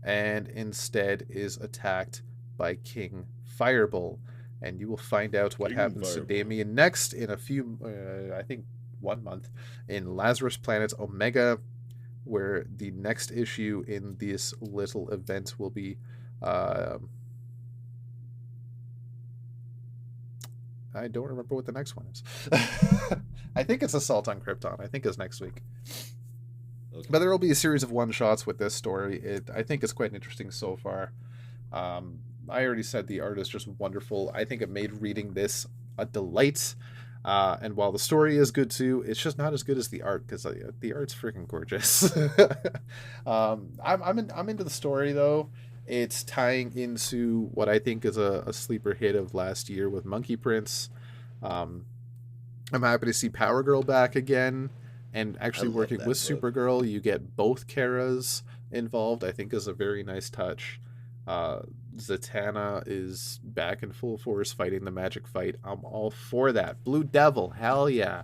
Speaker 1: and instead is attacked by King Fireball. And you will find out what
Speaker 2: King
Speaker 1: happens to
Speaker 2: Fireball.
Speaker 1: Damian next in a few, I think, 1 month in Lazarus Planet Omega, where the next issue in this little event will be. Uh, I don't remember what the next one is. I think it's Assault on Krypton. I think it's next week.
Speaker 2: Okay.
Speaker 1: But there will be a series of one shots with this story. I think it's quite interesting so far. I already said the art is just wonderful. I think it made reading this a delight. And while the story is good too, it's just not as good as the art because the art's freaking gorgeous. I'm into the story though. It's tying into what I think is a sleeper hit of last year with Monkey Prince. Um, I'm happy to see Power Girl back again and
Speaker 2: I
Speaker 1: actually
Speaker 2: love
Speaker 1: working with
Speaker 2: that book.
Speaker 1: Supergirl. You get both Karas involved. I think is a very nice touch. Uh, Zatanna is back in full force fighting the magic fight. I'm all for that. Blue Devil, hell yeah!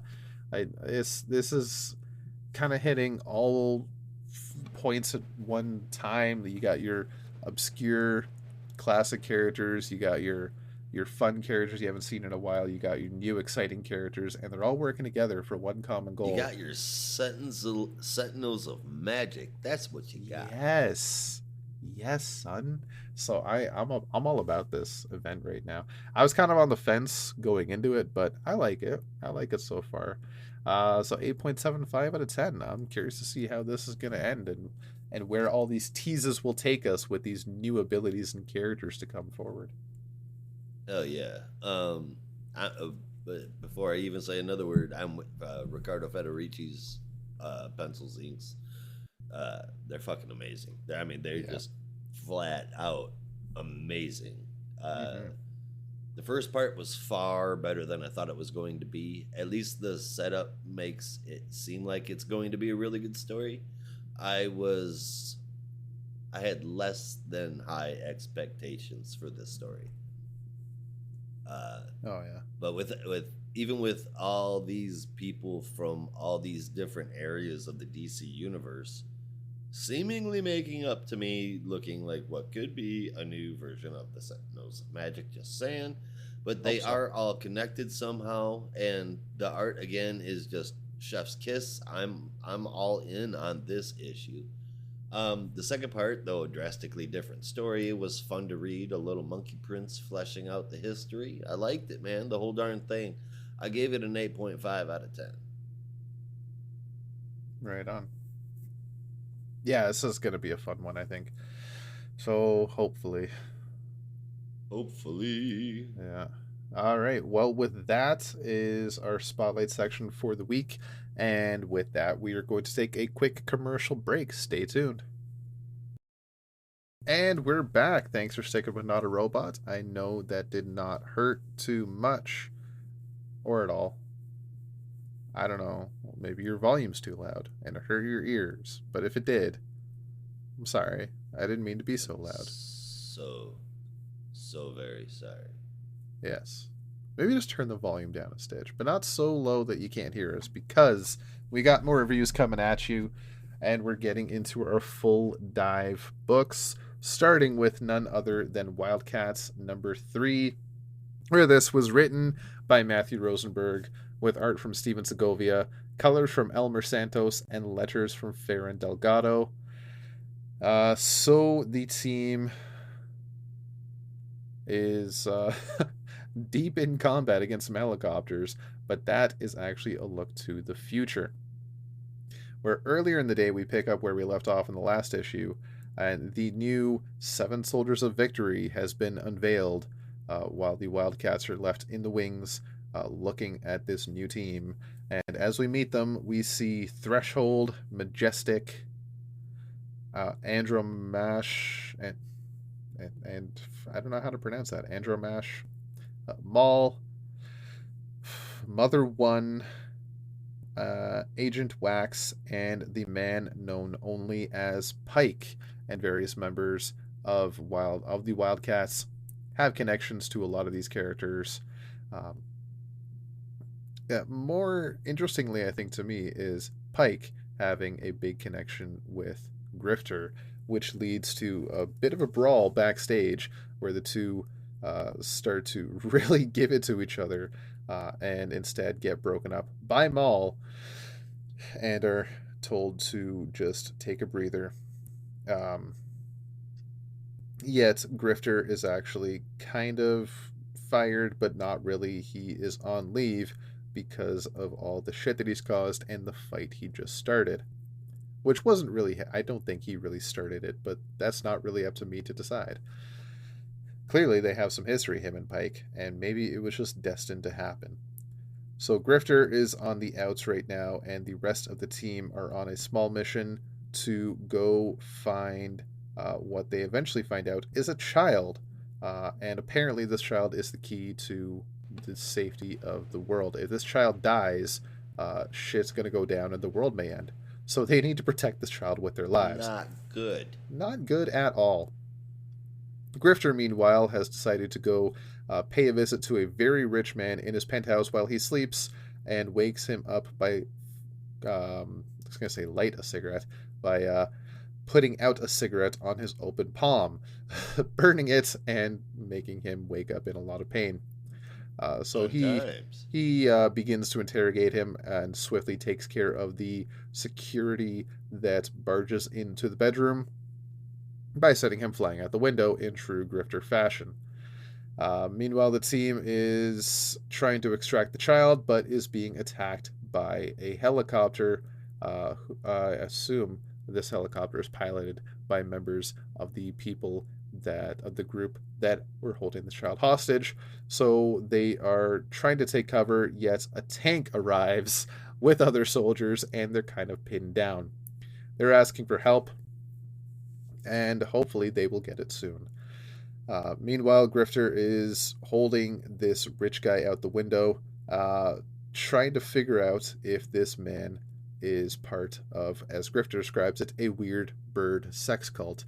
Speaker 1: This is kind of hitting all points at one time. You got your obscure classic characters, you got your fun characters you haven't seen in a while, you got your new exciting characters, and they're all working together for one common
Speaker 2: You
Speaker 1: goal.
Speaker 2: got your sentinels of magic. That's what you got.
Speaker 1: Yes. Yes, son. So I'm all about this event right now. I was kind of on the fence going into it, but I like it. I like it so far. So 8.75 out of 10. I'm curious to see how this is going to end and where all these teases will take us with these new abilities and characters to come forward.
Speaker 2: Oh yeah. But before I even say another word, I'm with Ricardo Federici's pencils inks. They're fucking amazing. I mean, they're
Speaker 1: Yeah.
Speaker 2: just flat out amazing. Uh,
Speaker 1: Mhm.
Speaker 2: the first part was far better than I thought it was going to be. At least the setup makes it seem like it's going to be a really good story. I was I had less than high expectations for this story. Uh,
Speaker 1: Oh yeah.
Speaker 2: but with even with all these people from all these different areas of the DC universe seemingly making up to me looking like what could be a new version of the Sentinels of Magic, just saying, but they
Speaker 1: Hope so.
Speaker 2: are all connected somehow, and the art again is just chef's kiss. I'm all in on this issue. The second part, though a drastically different story, it was fun to read. A little Monkey Prince fleshing out the history. I liked it, man. The whole darn thing. I gave it an 8.5 out of 10.
Speaker 1: Right on. Yeah, this is going to be a fun one, I think. So, hopefully.
Speaker 2: Hopefully.
Speaker 1: Yeah. All right. Well, with that is our spotlight section for the week. And with that, we are going to take a quick commercial break. Stay tuned. And we're back. Thanks for sticking with Not a Robot. I know that did not hurt too much or at all. I don't know. Maybe your volume's too loud and it hurt your ears. But if it did, I'm sorry. I didn't mean to be so
Speaker 2: I'm
Speaker 1: loud.
Speaker 2: so very sorry.
Speaker 1: Yes. Maybe just turn the volume down a stitch, but not so low that you can't hear us because we got more reviews coming at you and we're getting into our full dive books, starting with none other than WildCats #3, where this was written by Matthew Rosenberg with art from Steven Segovia, colors from Elmer Santos, and letters from Farron Delgado. So the team is deep in combat against some helicopters, but that is actually a look to the future. Where earlier in the day we pick up where we left off in the last issue, and the new Seven Soldiers of Victory has been unveiled, while the Wildcats are left in the wings, looking at this new team. And as we meet them, we see Threshold, Majestic, Andromash, and I don't know how to pronounce that. Andromash, Maul, Mother One, Agent Wax, and the man known only as Pike, and various members of the Wildcats have connections to a lot of these characters. Um, yeah, more interestingly, I think to me is Pike having a big connection with Grifter, which leads to a bit of a brawl backstage where the two start to really give it to each other and instead get broken up by Maul and are told to just take a breather. Um, Yet Grifter is actually kind of fired, but not really. He is on leave because of all the shit that he's caused and the fight he just started. Which wasn't really, I don't think he really started it, but that's not really up to me to decide. Clearly, they have some history, him and Pike, and maybe it was just destined to happen. So Grifter is on the outs right now, and the rest of the team are on a small mission to go find what they eventually find out is a child. And apparently, this child is the key to the safety of the world. If this child dies, shit's going to go down and the world may end. So they need to protect this child with their lives.
Speaker 2: Not good.
Speaker 1: Not good at all. Grifter, meanwhile, has decided to go pay a visit to a very rich man in his penthouse while he sleeps and wakes him up by, I was going to say light a cigarette, by putting out a cigarette on his open palm, burning it and making him wake up in a lot of pain. So he begins to interrogate him and swiftly takes care of the security that barges into the bedroom by setting him flying out the window in true Grifter fashion. Meanwhile, the team is trying to extract the child, but is being attacked by a helicopter. I assume this helicopter is piloted by members of the people of the group that were holding the child hostage. So they are trying to take cover, yet a tank arrives with other soldiers, and they're kind of pinned down. They're asking for help, and hopefully they will get it soon. Meanwhile, Grifter is holding this rich guy out the window, trying to figure out if this man is part of, as Grifter describes it, a weird bird sex cult,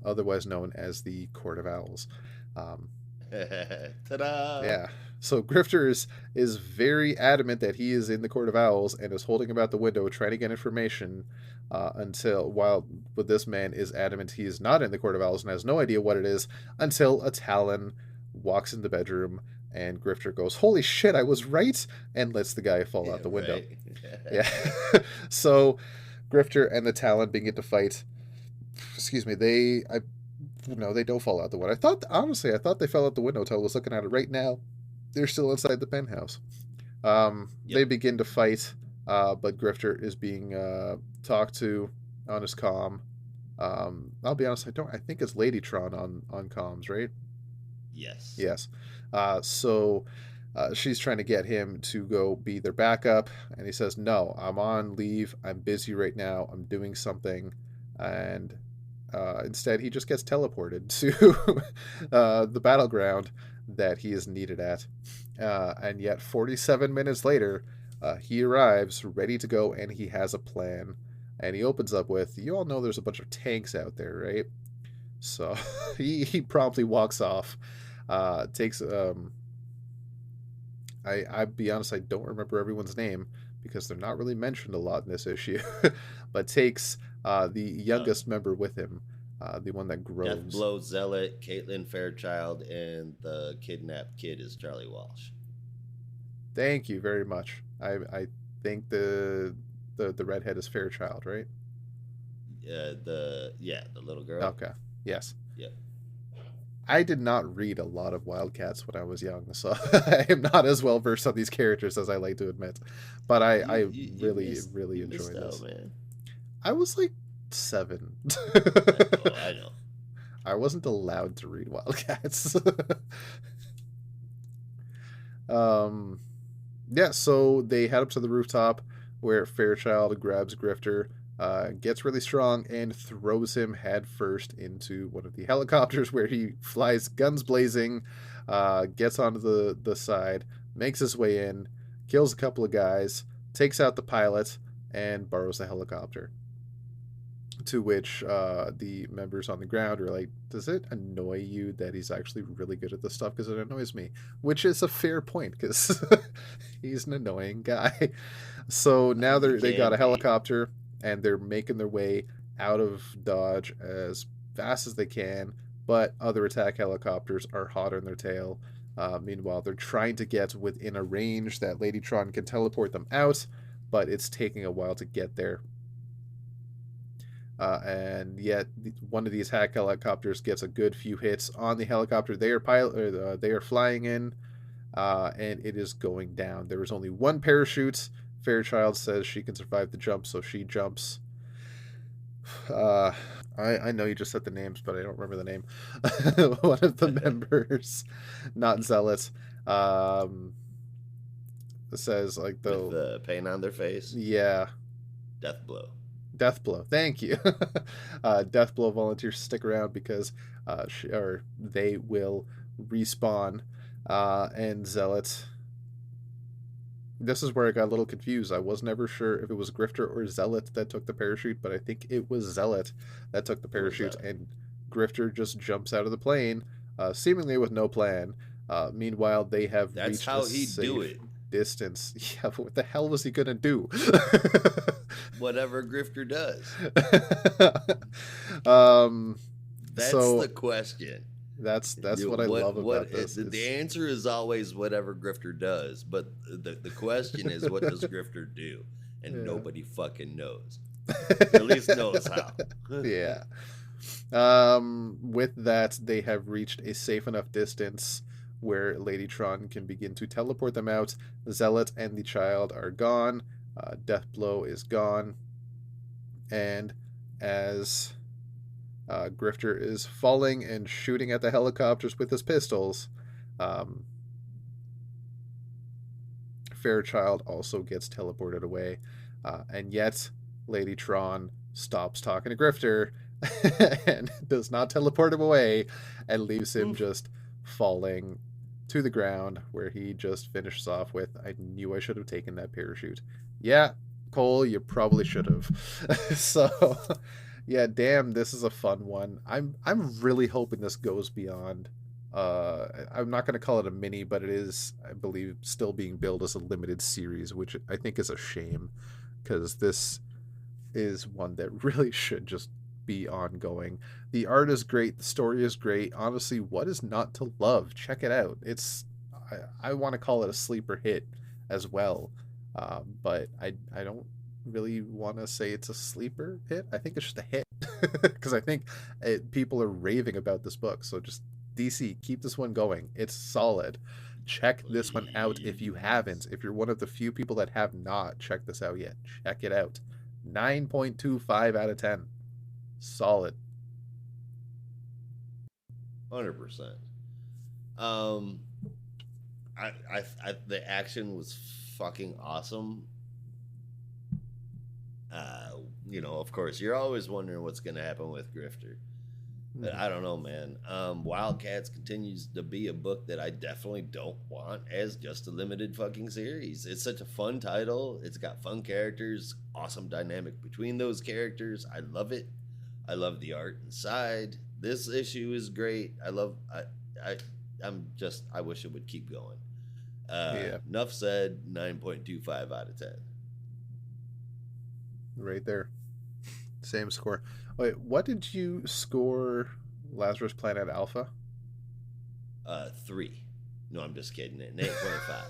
Speaker 1: otherwise known as the Court of Owls.
Speaker 2: Ta-da!
Speaker 1: Yeah. So Grifter is very adamant that he is in the Court of Owls and is holding him out the window trying to get information but this man is adamant he is not in the Court of Owls and has no idea what it is until a Talon walks in the bedroom and Grifter goes, "Holy shit, I was right," and lets the guy fall out the window. Right. Yeah. So Grifter and the Talon begin to fight. Excuse me, they don't fall out the window. I thought they fell out the window until I was looking at it right now. They're still inside the penthouse. Yep. They begin to fight, but Grifter is being talked to on his comm. I'll be honest, I think it's Ladytron on comms, right?
Speaker 2: Yes.
Speaker 1: Yes. So she's trying to get him to go be their backup, and he says, "No, I'm on leave. I'm busy right now. I'm doing something," and instead he just gets teleported to the battleground that he is needed at. And yet 47 minutes later, he arrives ready to go, and he has a plan. And he opens up with, "You all know there's a bunch of tanks out there, right?" So he promptly walks off. Takes I'll be honest, I don't remember everyone's name because they're not really mentioned a lot in this issue, but takes the youngest member with him, the one that grows.
Speaker 2: Deathblow Zealot, Caitlin Fairchild, and the kidnapped kid is Charlie Walsh.
Speaker 1: Thank you very much. I think the redhead is Fairchild, right?
Speaker 2: The little girl.
Speaker 1: Okay. Yes.
Speaker 2: Yeah.
Speaker 1: I did not read a lot of WildCats when I was young, so I am not as well versed on these characters as I like to admit. But I really enjoyed this. Man. I was like 7.
Speaker 2: I know.
Speaker 1: I wasn't allowed to read WildCats. Yeah, so they head up to the rooftop where Fairchild grabs Grifter, gets really strong, and throws him headfirst into one of the helicopters where he flies guns blazing, gets onto the side, makes his way in, kills a couple of guys, takes out the pilot, and borrows the helicopter. To which the members on the ground are like, does it annoy you that he's actually really good at this stuff? Because it annoys me. Which is a fair point, because he's an annoying guy. So now
Speaker 2: He
Speaker 1: they got
Speaker 2: can
Speaker 1: a
Speaker 2: be.
Speaker 1: helicopter, and they're making their way out of Dodge as fast as they can, but other attack helicopters are hot on their tail. Meanwhile, they're trying to get within a range that Ladytron can teleport them out, but it's taking a while to get there. And yet, one of these hack helicopters gets a good few hits on the helicopter they are flying in, and it is going down. There is only one parachute. Fairchild says she can survive the jump, so she jumps. Uh, I know you just said the names, but I don't remember the name. One of the members, not Zealot, um, says like
Speaker 2: With
Speaker 1: though,
Speaker 2: the pain on their face.
Speaker 1: yeah,
Speaker 2: Death blow.
Speaker 1: Deathblow. Thank you. Deathblow volunteers stick around because or they will respawn. And Zealot. This is where I got a little confused. I was never sure if it was Grifter or Zealot that took the parachute, but I think it was Zealot that took the
Speaker 2: It was
Speaker 1: parachute, and Grifter just jumps out of the plane, seemingly with no plan. Meanwhile, they have
Speaker 2: That's
Speaker 1: reached a
Speaker 2: how he do
Speaker 1: safe
Speaker 2: it.
Speaker 1: distance. Yeah, but what the hell was he gonna do?
Speaker 2: Whatever Grifter does.
Speaker 1: um,
Speaker 2: That's
Speaker 1: so
Speaker 2: the question.
Speaker 1: that's what I love about this.
Speaker 2: The answer is always whatever Grifter does, but the question is what does Grifter do? And
Speaker 1: Yeah.
Speaker 2: nobody fucking knows. Or at least knows how.
Speaker 1: Yeah. With that, they have reached a safe enough distance where Ladytron can begin to teleport them out. Zealot and the child are gone. Deathblow is gone. And as Grifter is falling and shooting at the helicopters with his pistols, um, Fairchild also gets teleported away. And yet, Ladytron stops talking to Grifter and does not teleport him away and leaves him just falling to the ground, where he just finishes off with, I knew I should have taken that parachute. Yeah, Cole, you probably should have. So yeah, damn, this is a fun one. I'm really hoping this goes beyond. I'm not going to call it a mini, but it is, I believe, still being billed as a limited series, which I think is a shame, because this is one that really should just be ongoing. The art is great, the story is great. Honestly, what is not to love? Check it out. It's I want to call it a sleeper hit as well, but I don't really want to say it's a sleeper hit. I think it's just a hit because I think people are raving about this book. So just DC, keep this one going. It's solid. Check this one out if you haven't. If you're one of the few people that have not checked this out yet, check it out. 9.25 out of 10. Solid.
Speaker 2: 100%. The action was fucking awesome. Of course, you're always wondering what's going to happen with Grifter. But I don't know, man. WildCats continues to be a book that I definitely don't want as just a limited fucking series. It's such a fun title. It's got fun characters, awesome dynamic between those characters. I love it. I love the art inside. This issue is great. I wish it would keep going.
Speaker 1: Yeah.
Speaker 2: Enough said. 9.25 out of 10.
Speaker 1: Right there. Same score. Wait, what did you score Lazarus Planet Alpha?
Speaker 2: 3. No, I'm just kidding. 8.5.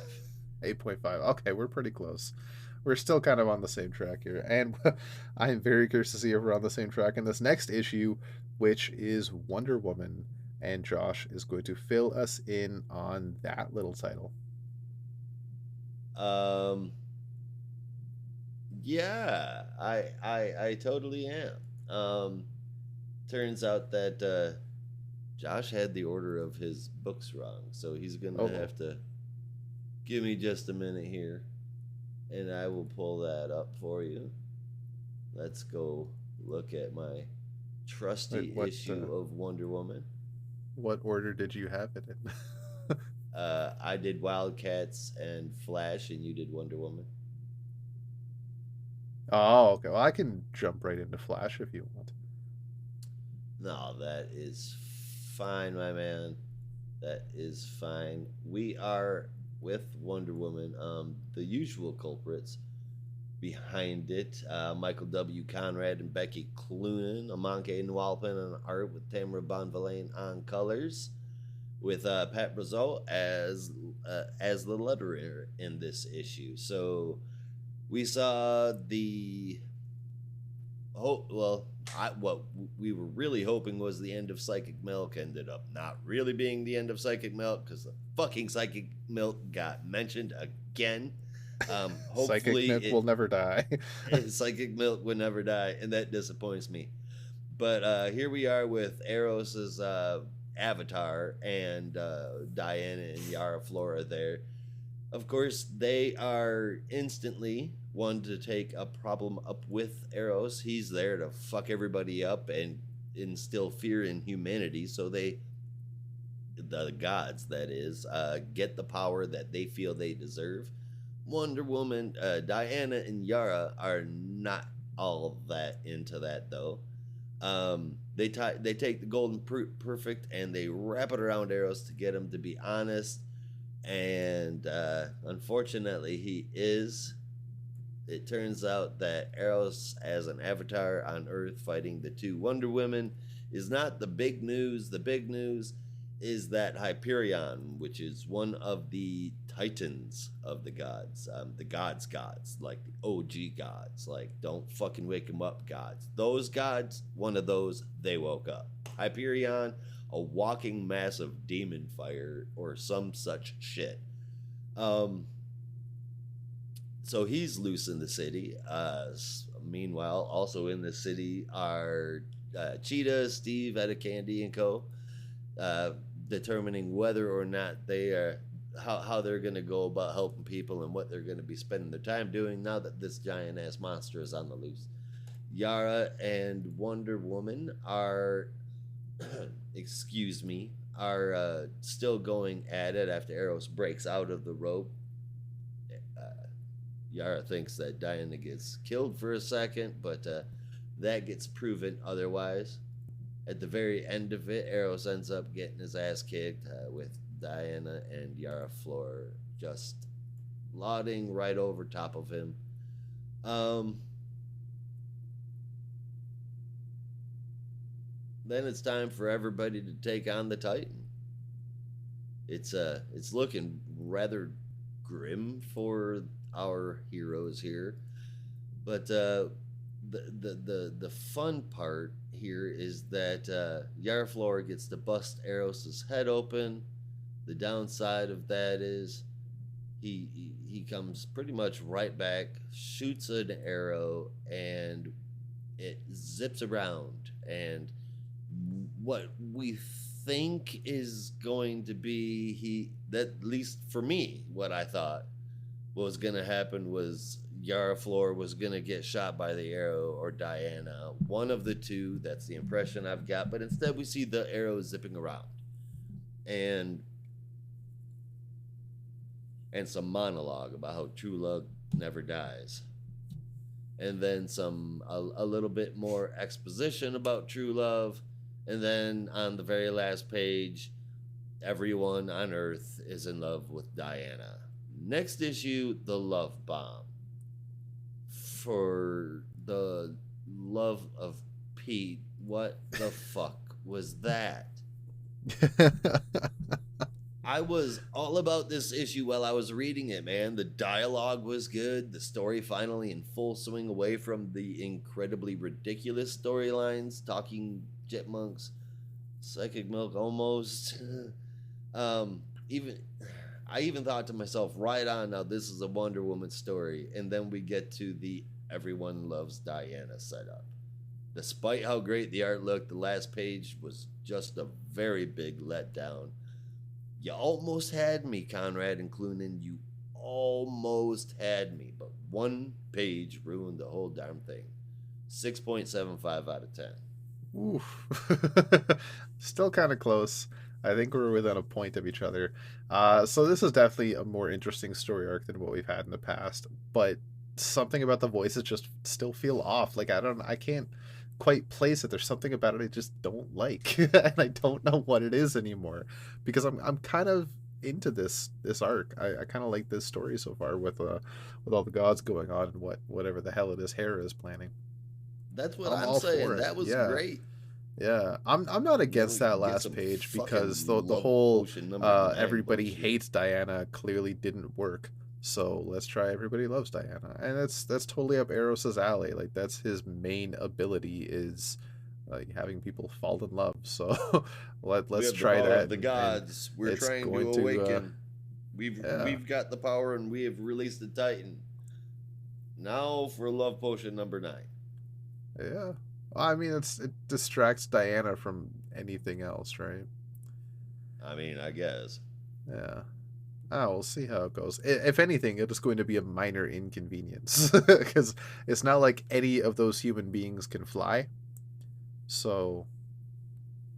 Speaker 1: 8.5. Okay, we're pretty close. We're still kind of on the same track here. And I'm very curious to see if we're on the same track in this next issue, which is Wonder Woman. And Josh is going to fill us in on that little title.
Speaker 2: Yeah, I totally am. Turns out that Josh had the order of his books wrong, so he's gonna have to give me just a minute here, and I will pull that up for you. Let's go look at my trusty issue of Wonder Woman.
Speaker 1: What order did you have it in?
Speaker 2: I did WildCats and Flash, and you did Wonder Woman.
Speaker 1: Oh, okay. Well, I can jump right into Flash if you want.
Speaker 2: No, that is fine, my man. That is fine. We are with Wonder Woman. The usual culprits behind it: Michael W. Conrad and Becky Cloonan, Amanke Nwalpin on art, with Tamara Bonvillain on colors, with Pat Brazeau as the letterer in this issue. So we saw the what we were really hoping was the end of Psychic Milk ended up not really being the end of Psychic Milk, because the fucking Psychic Milk got mentioned again.
Speaker 1: Psychic
Speaker 2: Hopefully,
Speaker 1: Nick will never die.
Speaker 2: Psychic Milk would never die, and that disappoints me. But here we are with Eros's avatar and Diana and Yara Flora there. Of course, they are instantly one to take a problem up with Eros. He's there to fuck everybody up and instill fear in humanity. So they, the gods, that is, get the power that they feel they deserve. Wonder Woman, Diana, and Yara are not all that into that though. They take the golden perfect and they wrap it around Eros to get him to be honest, and unfortunately he is. It turns out that Eros, as an avatar on Earth fighting the two Wonder Women, is not the big news. The big news is that Hyperion, which is one of the titans of the gods, like the OG gods, like don't fucking wake them up gods. Those gods, one of those, they woke up. Hyperion, a walking massive demon fire or some such shit. So he's loose in the city. Meanwhile, also in the city are Cheetah, Steve, Etta Candy, and Co. Determining whether or not they are how they're going to go about helping people and what they're going to be spending their time doing now that this giant ass monster is on the loose. Yara and Wonder Woman are, excuse me, are still going at it after Eros breaks out of the rope. Yara thinks that Diana gets killed for a second, but that gets proven otherwise. At the very end of it, Eros ends up getting his ass kicked with Diana and Yara Flor just lauding right over top of him. Then it's time for everybody to take on the Titan. It's looking rather grim for our heroes here, but the fun part here is that Yara Flor gets to bust Eros's head open. The downside of that is he comes pretty much right back, shoots an arrow, and it zips around. And what we think is going to be that, at least for me, what I thought what was going to happen was Yara Flor was going to get shot by the arrow, or Diana. One of the two. That's the impression I've got. But instead, we see the arrow zipping around. And some monologue about how true love never dies. And then a little bit more exposition about true love. And then on the very last page, everyone on Earth is in love with Diana. Next issue, the love bomb. For the love of Pete, what the fuck was that? I was all about this issue while I was reading it, man. The dialogue was good. The story finally in full swing, away from the incredibly ridiculous storylines. Talking chipmunks, Psychic Milk almost. I even thought to myself, right on, now this is a Wonder Woman story. And then we get to the everyone loves Diana setup. Despite how great the art looked, the last page was just a very big letdown. You almost had me, Conrad and Cloonan. You almost had me. But one page ruined the whole darn thing. 6.75 out of 10.
Speaker 1: Oof. Still kind of close. I think we're within a point of each other. So this is definitely a more interesting story arc than what we've had in the past. But something about the voices just still feel off. Like I can't quite place it. There's something about it I just don't like, and I don't know what it is anymore. Because I'm kind of into this arc. I kind of like this story so far with all the gods going on and whatever the hell it is Hera is planning.
Speaker 2: That's what
Speaker 1: I'm
Speaker 2: I'm
Speaker 1: all for
Speaker 2: saying.
Speaker 1: it.
Speaker 2: That was
Speaker 1: Yeah.
Speaker 2: great.
Speaker 1: Yeah, I'm not
Speaker 2: Then
Speaker 1: against
Speaker 2: we
Speaker 1: that
Speaker 2: can get
Speaker 1: last
Speaker 2: some
Speaker 1: page because
Speaker 2: fucking
Speaker 1: the
Speaker 2: love
Speaker 1: whole
Speaker 2: potion number 9
Speaker 1: everybody
Speaker 2: bullshit.
Speaker 1: hates Diana clearly didn't work. So let's try everybody loves Diana, and that's totally up Eros's alley. Like that's his main ability is like having people fall in love. So
Speaker 2: We
Speaker 1: let's
Speaker 2: have the
Speaker 1: try
Speaker 2: power of
Speaker 1: that,
Speaker 2: the
Speaker 1: and
Speaker 2: gods. We're
Speaker 1: it's
Speaker 2: trying
Speaker 1: going
Speaker 2: to
Speaker 1: to
Speaker 2: awaken. We've
Speaker 1: yeah,
Speaker 2: we've got the power and we have released the Titan. Now for love potion number 9.
Speaker 1: yeah. I mean, it distracts Diana from anything else, right?
Speaker 2: I mean, I guess.
Speaker 1: Yeah. Oh, we'll see how it goes. If anything, it is going to be a minor inconvenience because it's not like any of those human beings can fly. So,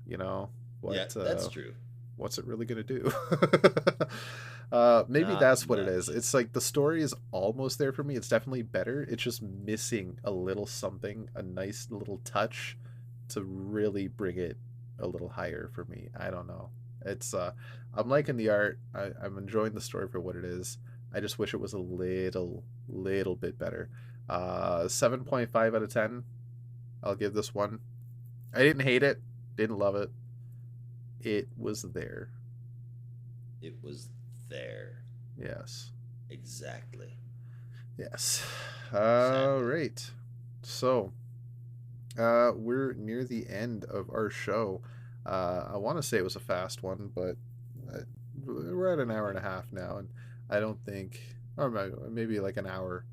Speaker 1: you know
Speaker 2: Yeah,
Speaker 1: what?
Speaker 2: that's true.
Speaker 1: What's it really going to do? Maybe
Speaker 2: Not
Speaker 1: that's what it is.
Speaker 2: much.
Speaker 1: It's like the story is almost there for me. It's definitely better. It's just missing a little something, a nice little touch to really bring it a little higher for me. I don't know. It's I'm liking the art. I'm enjoying the story for what it is. I just wish it was a little bit better. 7.5 out of 10. I'll give this one. I didn't hate it, didn't love it. It was there.
Speaker 2: It was there.
Speaker 1: Yes.
Speaker 2: Exactly.
Speaker 1: Yes. All
Speaker 2: Sadly.
Speaker 1: right. So, we're near the end of our show. I want to say it was a fast one, but uh, we're at an hour and a half now, and I don't think, or maybe like an hour.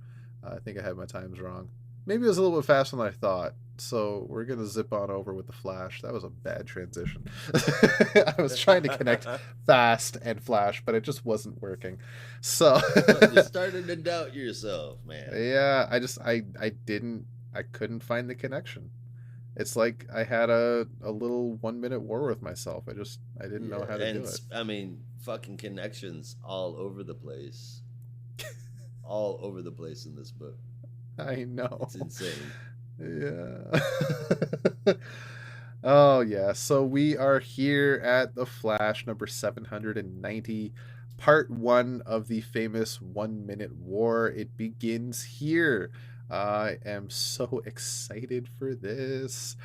Speaker 1: I think I had my times wrong. Maybe it was a little bit faster than I thought. So we're gonna zip on over with the Flash. That was a bad transition. I was trying to connect fast and Flash, but it just wasn't working. So
Speaker 2: Well, you're starting to doubt yourself, man.
Speaker 1: yeah, I couldn't find the connection. It's like I had a little 1 minute war with myself. I didn't
Speaker 2: Yeah,
Speaker 1: know how to do
Speaker 2: and
Speaker 1: it.
Speaker 2: I mean, fucking connections all over the place. All over the place in this book.
Speaker 1: I know.
Speaker 2: It's insane.
Speaker 1: Yeah. Oh yeah. So we are here at the Flash number 790, part 1 of the famous 1 minute war. It begins here. I am so excited for this.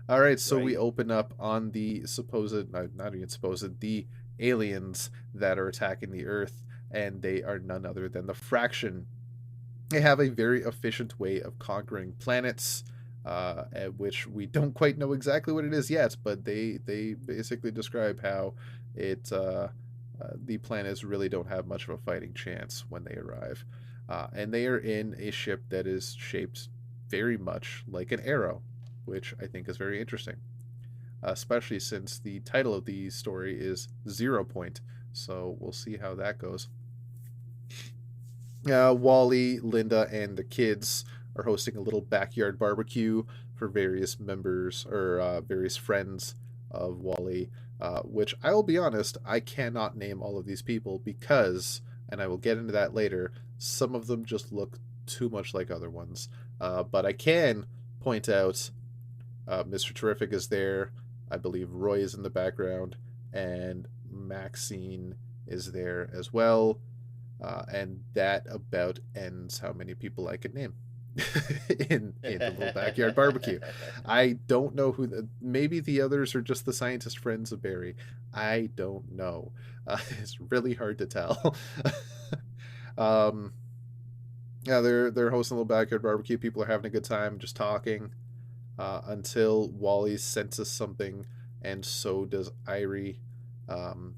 Speaker 1: All right, so we
Speaker 2: Right?
Speaker 1: open up on the supposed, not even supposed, the aliens that are attacking the Earth, and they are none other than the Fraction. They have a very efficient way of conquering planets, at which we don't quite know exactly what it is yet, but they basically describe how the planets really don't have much of a fighting chance when they arrive, and they are in a ship that is shaped very much like an arrow, which I think is very interesting, especially since the title of the story is 0 Point. So we'll see how that goes. Wally, Linda, and the kids are hosting a little backyard barbecue for various members or various friends of Wally, which I will be honest, I cannot name all of these people because, and I will get into that later, some of them just look too much like other ones. But I can point out Mr. Terrific is there. I believe Roy is in the background, and Maxine is there as well. And that about ends how many people I could name in the little backyard barbecue. I don't know maybe the others are just the scientist friends of Barry. I don't know. It's really hard to tell. um, yeah, they're hosting a little backyard barbecue. People are having a good time, just talking, until Wally senses something, and so does Irie. Um,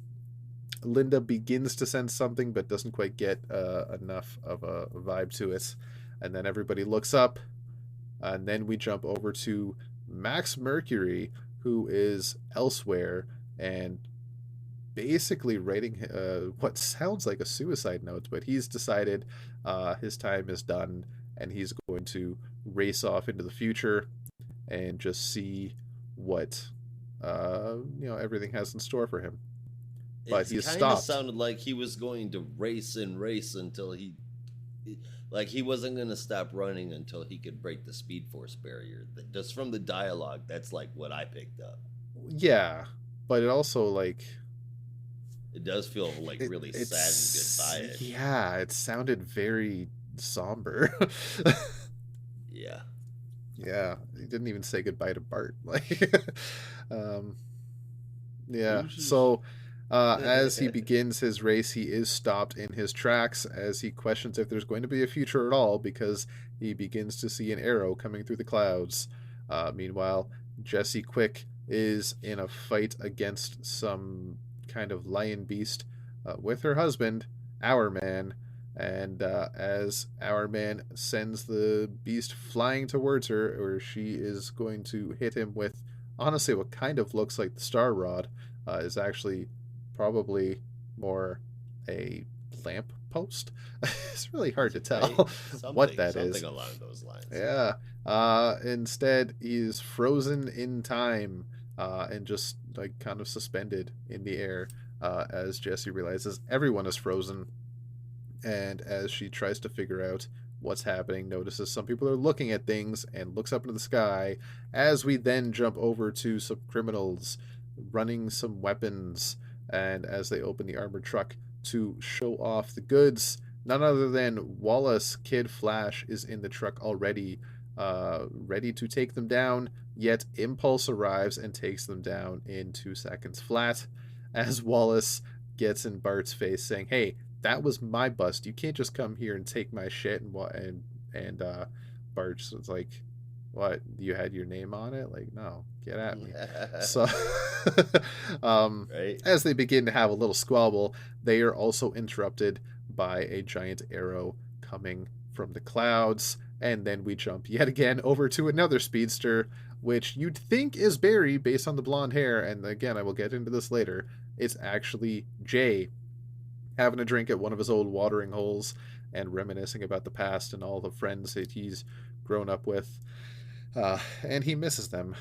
Speaker 1: Linda begins to sense something, but doesn't quite get enough of a vibe to it. And then everybody looks up, and then we jump over to Max Mercury, who is elsewhere and basically writing what sounds like a suicide note, but he's decided his time is done and he's going to race off into the future and just see what everything has in store for him. But
Speaker 2: It
Speaker 1: he is
Speaker 2: kind of
Speaker 1: stopped.
Speaker 2: sounded like he was going to race and race until he Like he wasn't going to stop running until he could break the Speed Force barrier. Just from the dialogue, that's like what I picked up.
Speaker 1: Yeah, but it also like
Speaker 2: it does feel like really sad and goodbye-ish.
Speaker 1: Yeah, it sounded very somber.
Speaker 2: Yeah.
Speaker 1: Yeah, he didn't even say goodbye to Bart. Like, um, yeah. So, as he begins his race, he is stopped in his tracks as he questions if there's going to be a future at all because he begins to see an arrow coming through the clouds. Meanwhile, Jesse Quick is in a fight against some kind of lion beast with her husband, Our Man. And as Our Man sends the beast flying towards her, or she is going to hit him with, honestly, what kind of looks like the Star Rod, is actually probably more a lamp post. It's really hard to tell what that is.
Speaker 2: Something along those lines.
Speaker 1: Yeah. Instead, he's frozen in time and just like kind of suspended in the air as Jesse realizes everyone is frozen. And as she tries to figure out what's happening, notices some people are looking at things and looks up into the sky as we then jump over to some criminals running some weapons. And as they open the armored truck to show off the goods, none other than Wallace Kid Flash is in the truck already, ready to take them down. Yet Impulse arrives and takes them down in 2 seconds flat as Wallace gets in Bart's face saying, "Hey, that was my bust. You can't just come here and take my shit." And Bart's like, "What? You had your name on it? Like, no, get at me." So,
Speaker 2: right?
Speaker 1: As they begin to have a little squabble, they are also interrupted by a giant arrow coming from the clouds. And then we jump yet again over to another speedster, which you'd think is Barry based on the blonde hair. And again, I will get into this later. It's actually Jay having a drink at one of his old watering holes and reminiscing about the past and all the friends that he's grown up with. And he misses them.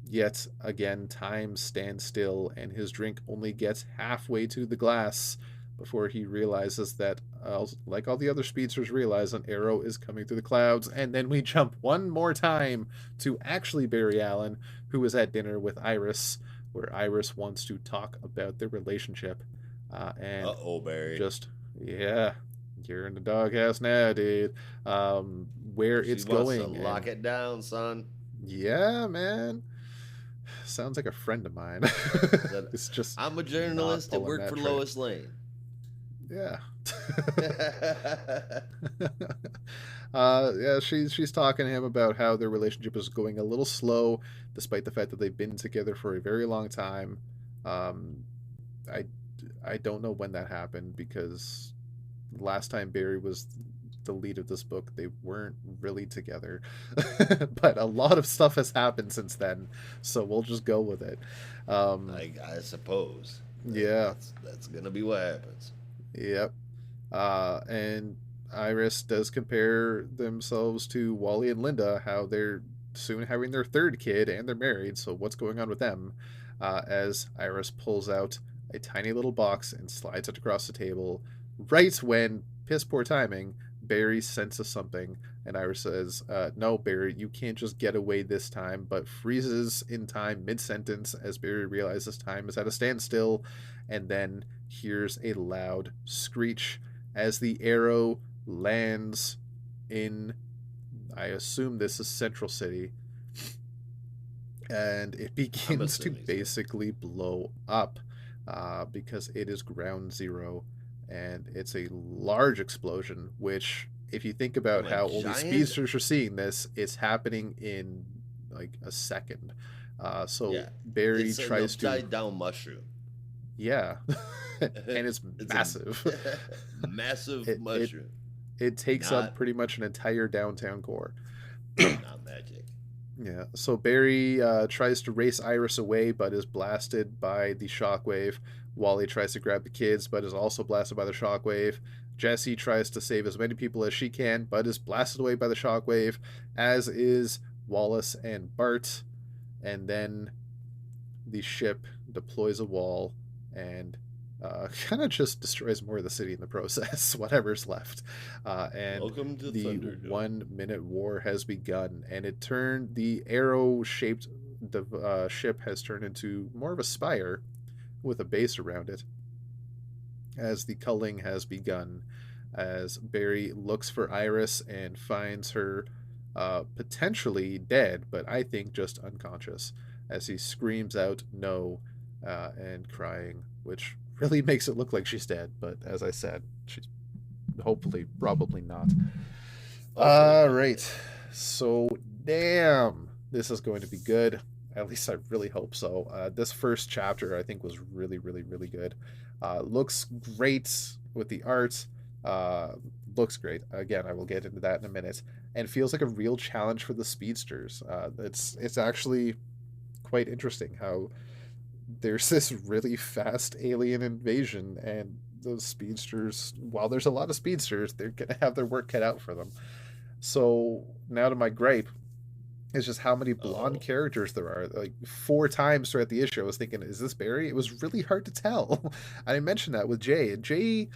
Speaker 1: Yet again, time stands still, and his drink only gets halfway to the glass before he realizes that, like all the other speedsters realize, an arrow is coming through the clouds. And then we jump one more time to actually Barry Allen, who is at dinner with Iris, where Iris wants to talk about their relationship. And
Speaker 2: Barry.
Speaker 1: Just, yeah, you're in the doghouse now, dude. Where
Speaker 2: she
Speaker 1: it's
Speaker 2: wants
Speaker 1: going.
Speaker 2: To lock it down, son.
Speaker 1: Yeah, man. Sounds like a friend of mine. It's just
Speaker 2: I'm a journalist that worked for Lois Lane.
Speaker 1: Yeah. Yeah, she's talking to him about how their relationship is going a little slow, despite the fact that they've been together for a very long time. I don't know when that happened because last time Barry was the lead of this book, they weren't really together. But a lot of stuff has happened since then, so we'll just go with it.
Speaker 2: I suppose.
Speaker 1: Yeah.
Speaker 2: That's gonna be what happens.
Speaker 1: Yep. And Iris does compare themselves to Wally and Linda, how they're soon having their third kid and they're married, so what's going on with them? As Iris pulls out a tiny little box and slides it across the table, right when, piss poor timing, Barry senses something, and Iris says, "No, Barry, you can't just get away this time," but freezes in time mid-sentence as Barry realizes time is at a standstill, and then hears a loud screech as the arrow lands in, I assume this is Central City, and it begins to basically blow up because it is ground zero. And it's a large explosion, which, if you think about how only speedsters are seeing this, it's happening in like a second. Barry tries to
Speaker 2: upside down mushroom.
Speaker 1: Yeah, and it's massive.
Speaker 2: Massive mushroom.
Speaker 1: It takes up pretty much an entire downtown core.
Speaker 2: Not magic.
Speaker 1: Yeah, so Barry tries to race Iris away, but is blasted by the shockwave. Wally tries to grab the kids, but is also blasted by the shockwave. Jessie tries to save as many people as she can, but is blasted away by the shockwave, as is Wallace and Bart. And then the ship deploys a wall and kind of just destroys more of the city in the process, whatever's left. And
Speaker 2: Welcome to
Speaker 1: the
Speaker 2: Thunderdome.
Speaker 1: 1 minute war has begun, and the arrow shaped ship has turned into more of a spire with a base around it as the culling has begun. As Barry looks for Iris and finds her potentially dead, but I think just unconscious, as he screams out no and crying, which really makes it look like she's dead. But as I said, she's hopefully probably not.
Speaker 2: Hopefully
Speaker 1: All
Speaker 2: not
Speaker 1: right.
Speaker 2: dead.
Speaker 1: So, damn, this is going to be good. At least I really hope so. This first chapter, I think, was really, really, really good. Looks great with the art. Uh, Looks great. Again, I will get into that in a minute. And feels like a real challenge for the speedsters. It's actually quite interesting how there's this really fast alien invasion, and those speedsters, while there's a lot of speedsters, they're gonna have their work cut out for them. So now to my gripe is just how many blonde
Speaker 2: Oh,
Speaker 1: characters there are. Like 4 times throughout the issue, I was thinking, is this Barry? It was really hard to tell. I mentioned that with Jay. Jay,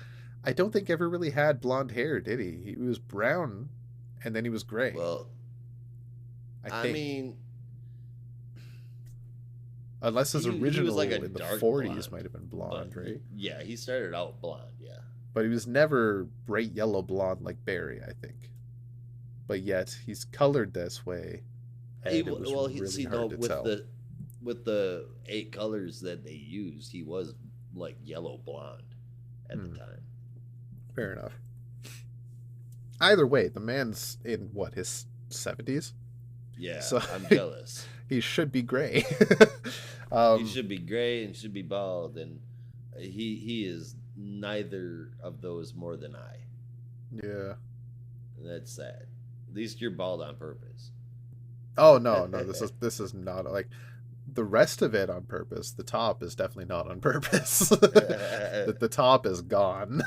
Speaker 1: I don't think ever really had blonde hair, did he? He was brown, and then he was gray.
Speaker 2: well,
Speaker 1: I
Speaker 2: I
Speaker 1: think,
Speaker 2: mean,
Speaker 1: unless his
Speaker 2: he was like a
Speaker 1: original in the
Speaker 2: dark
Speaker 1: '40s
Speaker 2: blonde,
Speaker 1: might have been
Speaker 2: but
Speaker 1: blonde, right?
Speaker 2: yeah, he started out blonde. Yeah,
Speaker 1: But he was never bright yellow blonde like Barry, I think. But yet he's colored this way, and it was
Speaker 2: well, he
Speaker 1: really
Speaker 2: see no
Speaker 1: hard to tell.
Speaker 2: with the 8 colors that they used, he was like yellow blonde at the
Speaker 1: Hmm,
Speaker 2: time.
Speaker 1: fair enough. Either way, the man's in what, his 70s,
Speaker 2: Yeah,
Speaker 1: so
Speaker 2: I'm jealous.
Speaker 1: he should be gray.
Speaker 2: He
Speaker 1: um,
Speaker 2: should be gray and should be bald, and he is neither of those more than I.
Speaker 1: yeah.
Speaker 2: And that's sad. At least you're bald on purpose.
Speaker 1: Oh no, no, this is not like the rest of it on purpose. The top is definitely not on purpose. The top is gone.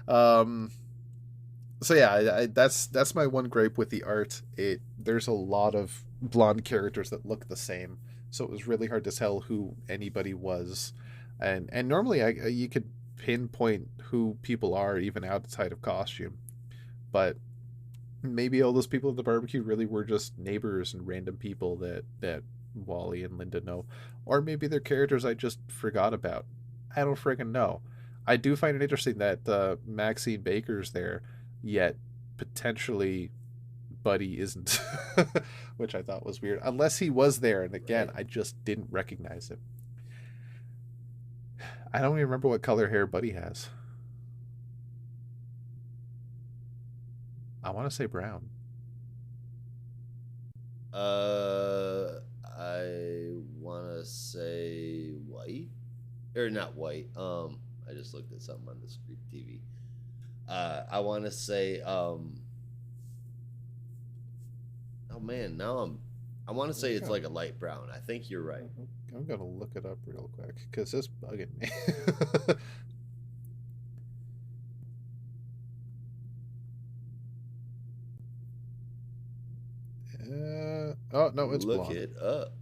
Speaker 1: um, so yeah, that's my one gripe with the art. There's a lot of blonde characters that look the same, so it was really hard to tell who anybody was, and normally you could pinpoint who people are even outside of costume, but maybe all those people at the barbecue really were just neighbors and random people that Wally and Linda know, or maybe they're characters I just forgot about. I don't friggin' know. I do find it interesting that Maxine Baker's there, yet potentially Buddy isn't, which I thought was weird. Unless he was there, and again,
Speaker 2: Right.
Speaker 1: I just didn't recognize him. I don't even remember what color hair Buddy has. I want to say brown.
Speaker 2: Uh, I want to say white or not white. I just looked at something on the screen TV. I want to say oh man, now I want to say it's like a light brown. I think you're right.
Speaker 1: I'm gonna look it up real quick because it's bugging me. Oh no, it's
Speaker 2: Look
Speaker 1: blonde.
Speaker 2: it up.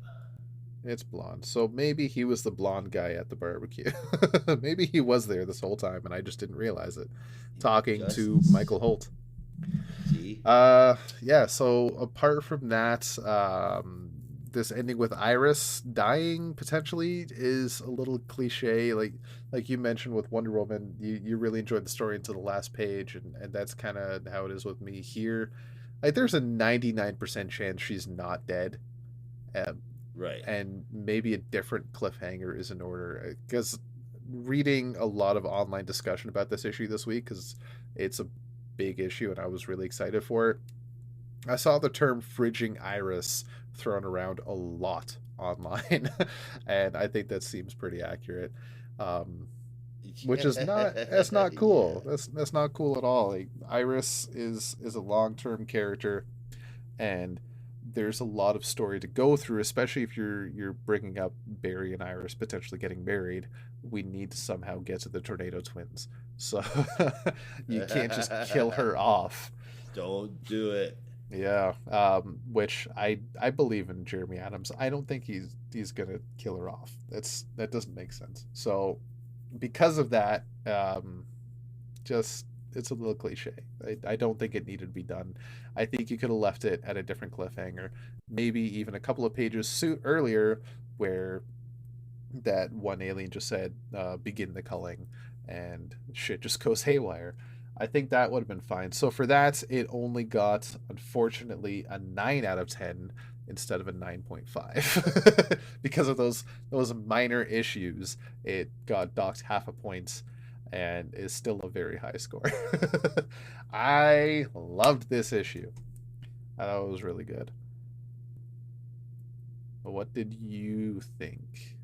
Speaker 1: It's blonde. So maybe he was the blonde guy at the barbecue. Maybe he was there this whole time and I just didn't realize it. Talking to
Speaker 2: Just
Speaker 1: Michael Holt.
Speaker 2: see.
Speaker 1: Yeah, so apart from that, this ending with Iris dying potentially is a little cliche. Like you mentioned with Wonder Woman, you really enjoyed the story until the last page, and that's kind of how it is with me here. Like there's a 99% chance she's not dead. Uh,
Speaker 2: Right.
Speaker 1: and maybe a different cliffhanger is in order, because reading a lot of online discussion about this issue this week, because it's a big issue and I was really excited for it. I saw the term fridging Iris thrown around a lot online, and I think that seems pretty accurate. Um, which is not that's not cool.
Speaker 2: Yeah.
Speaker 1: That's not cool at all. Like Iris is a long term character, and there's a lot of story to go through, especially if you're bringing up Barry and Iris potentially getting married. We need to somehow get to the Tornado Twins, so you can't just kill her off.
Speaker 2: Don't do it.
Speaker 1: Yeah, which I believe in Jeremy Adams. I don't think he's gonna kill her off. That doesn't make sense. So because of that, just it's a little cliche. I don't think it needed to be done. I think you could have left it at a different cliffhanger, maybe even a couple of pages earlier, where that one alien just said, begin the culling, and shit just goes haywire. I think that would have been fine. So for that, it only got, unfortunately, a 9 out of 10 instead of a 9.5. Because of those minor issues, it got docked half a point and is still a very high score. I loved this issue. I thought it was really good. But what did you think?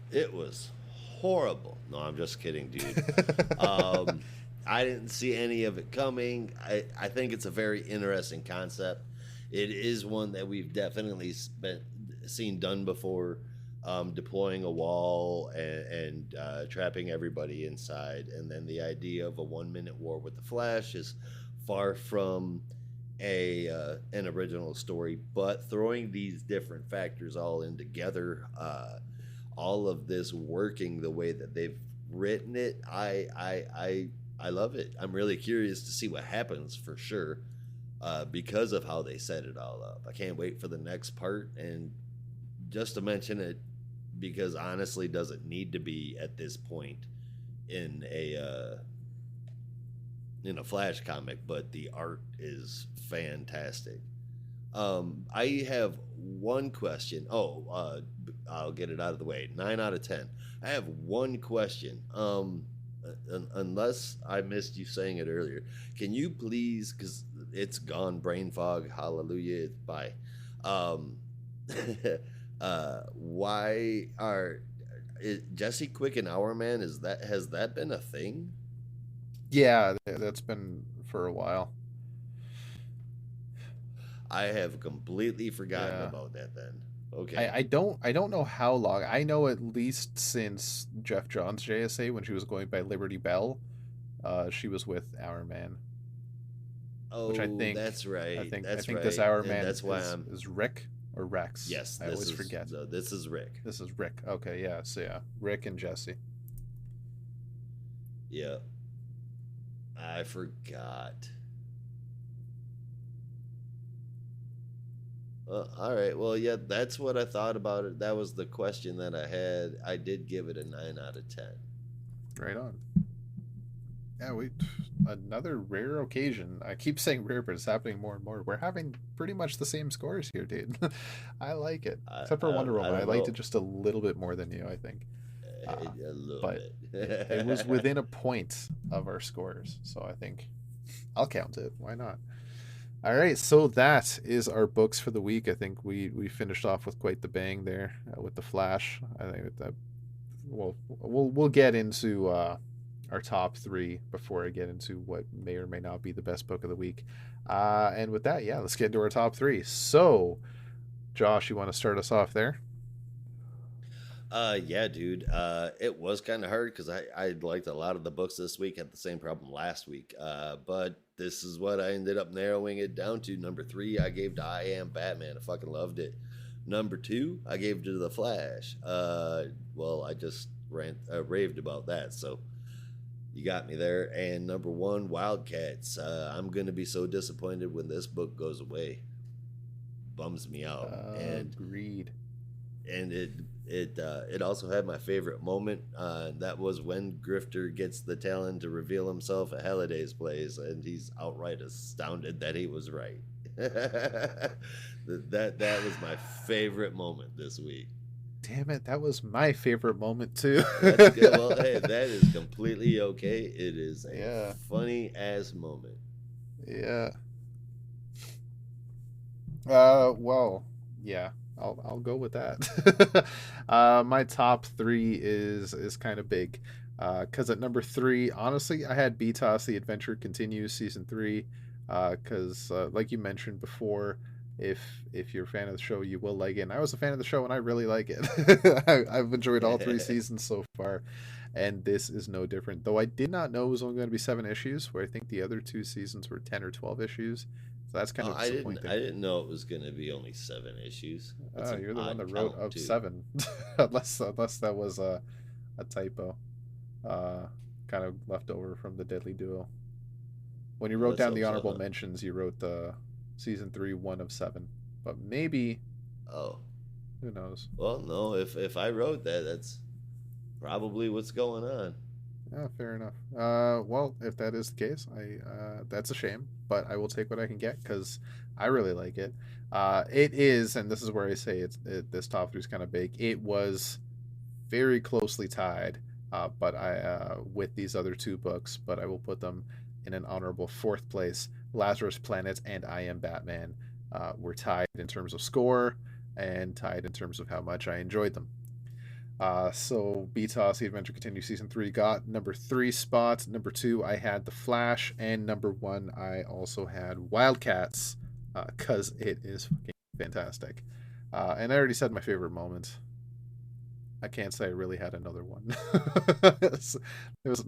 Speaker 2: It was horrible. No, I'm just kidding, dude. I didn't see any of it coming. I think it's a very interesting concept. It is one that we've definitely seen done before, deploying a wall and trapping everybody inside. And then the idea of a 1 minute war with the Flash is far from an original story, but throwing these different factors all in together, all of this working the way that they've written it, I love it. I'm really curious to see what happens for sure, because of how they set it all up. I can't wait for the next part, and just to mention it, because honestly, doesn't need to be at this point in a Flash comic, but the art is fantastic. I have one question. I'll get it out of the way. 9 out of 10. I have one question. Unless I missed you saying it earlier, can you please, because it's gone, brain fog. Hallelujah, it's bye. Um, why are Jesse Quick and Hour Man? Has that been a thing?
Speaker 1: Yeah, that's been for a while.
Speaker 2: I have completely forgotten
Speaker 1: Yeah.
Speaker 2: about that. Then okay.
Speaker 1: I don't know how long. I know at least since Jeff Johns' JSA when she was going by Liberty Bell, she was with Our Man, which
Speaker 2: Oh, that's right.
Speaker 1: I
Speaker 2: That's
Speaker 1: think this
Speaker 2: right.
Speaker 1: Our
Speaker 2: And
Speaker 1: Man
Speaker 2: that's why I'm.
Speaker 1: is Rick or Rex.
Speaker 2: Yes,
Speaker 1: I always forget.
Speaker 2: this is Rick.
Speaker 1: This is Rick. Okay, yeah, so yeah, Rick and Jesse.
Speaker 2: Yeah, I forgot. All right. Well, yeah, that's what I thought about it. That was the question that I had. I did give it a 9 out of 10.
Speaker 1: Right on. Yeah, we another rare occasion. I keep saying rare, but it's happening more and more. We're having pretty much the same scores here, dude. I like it, except for Wonder
Speaker 2: I
Speaker 1: Woman. I
Speaker 2: don't
Speaker 1: liked it
Speaker 2: know.
Speaker 1: just a little bit more than you, I think.
Speaker 2: A little
Speaker 1: But it was
Speaker 2: bit.
Speaker 1: within a point of our scores, so I think I'll count it. Why not? All right, so that is our books for the week. I think we finished off with quite the bang there with the Flash. I think that we'll get into our top three before I get into what may or may not be the best book of the week. And with that, yeah, let's get into our top three. So, Josh, you want to start us off there?
Speaker 2: Yeah, dude. It was kind of hard because I liked a lot of the books this week. Had the same problem last week. But this is what I ended up narrowing it down to. Number three, I gave to I Am Batman. I fucking loved it. Number two, I gave to The Flash. Well, I just raved about that. So you got me there. And number one, Wildcats. I'm gonna be so disappointed when this book goes away. Bums me out.
Speaker 1: Agreed.
Speaker 2: And it also had my favorite moment. That was when Grifter gets the talent to reveal himself at Halliday's place, and he's outright astounded that he was right. That was my favorite moment this week.
Speaker 1: Damn it, that was my favorite moment too.
Speaker 2: That's good. Well, hey, that is completely okay. It is a
Speaker 1: Yeah,
Speaker 2: funny ass moment.
Speaker 1: yeah. Well, yeah. I'll go with that. My top three is kind of big. Because at number three, honestly, I had BTOS The Adventure Continues season three. Because like you mentioned before, if you're a fan of the show, you will like it. And I was a fan of the show, and I really like it. I've enjoyed all three seasons so far. and this is no different. Though I did not know it was only going to be 7 issues, where I think the other 2 seasons were 10 or 12 issues. So that's kind of disappointing.
Speaker 2: I didn't know it was going to be only 7 issues. That's
Speaker 1: You're the one that wrote of
Speaker 2: too.
Speaker 1: 7, unless that was a typo, kind of left over from the Deadly Duo. When you wrote down the honorable mentions, you wrote the season 3 1 of 7, but maybe.
Speaker 2: Oh,
Speaker 1: who knows?
Speaker 2: Well, no. If I wrote that, that's probably what's going on.
Speaker 1: Yeah, fair enough. Well, if that is the case, that's a shame, but I will take what I can get because I really like it. It is, and this is where I say this top 3 is kind of big. It was very closely tied, but I with these other 2 books, but I will put them in an honorable 4th place. Lazarus Planet and I Am Batman were tied in terms of score and tied in terms of how much I enjoyed them. So BTOS, The Adventure Continues Season 3 got number 3 spot. Number 2, I had The Flash. And number 1, I also had WildCats, because it is fucking fantastic. And I already said my favorite moment. I can't say I really had another one.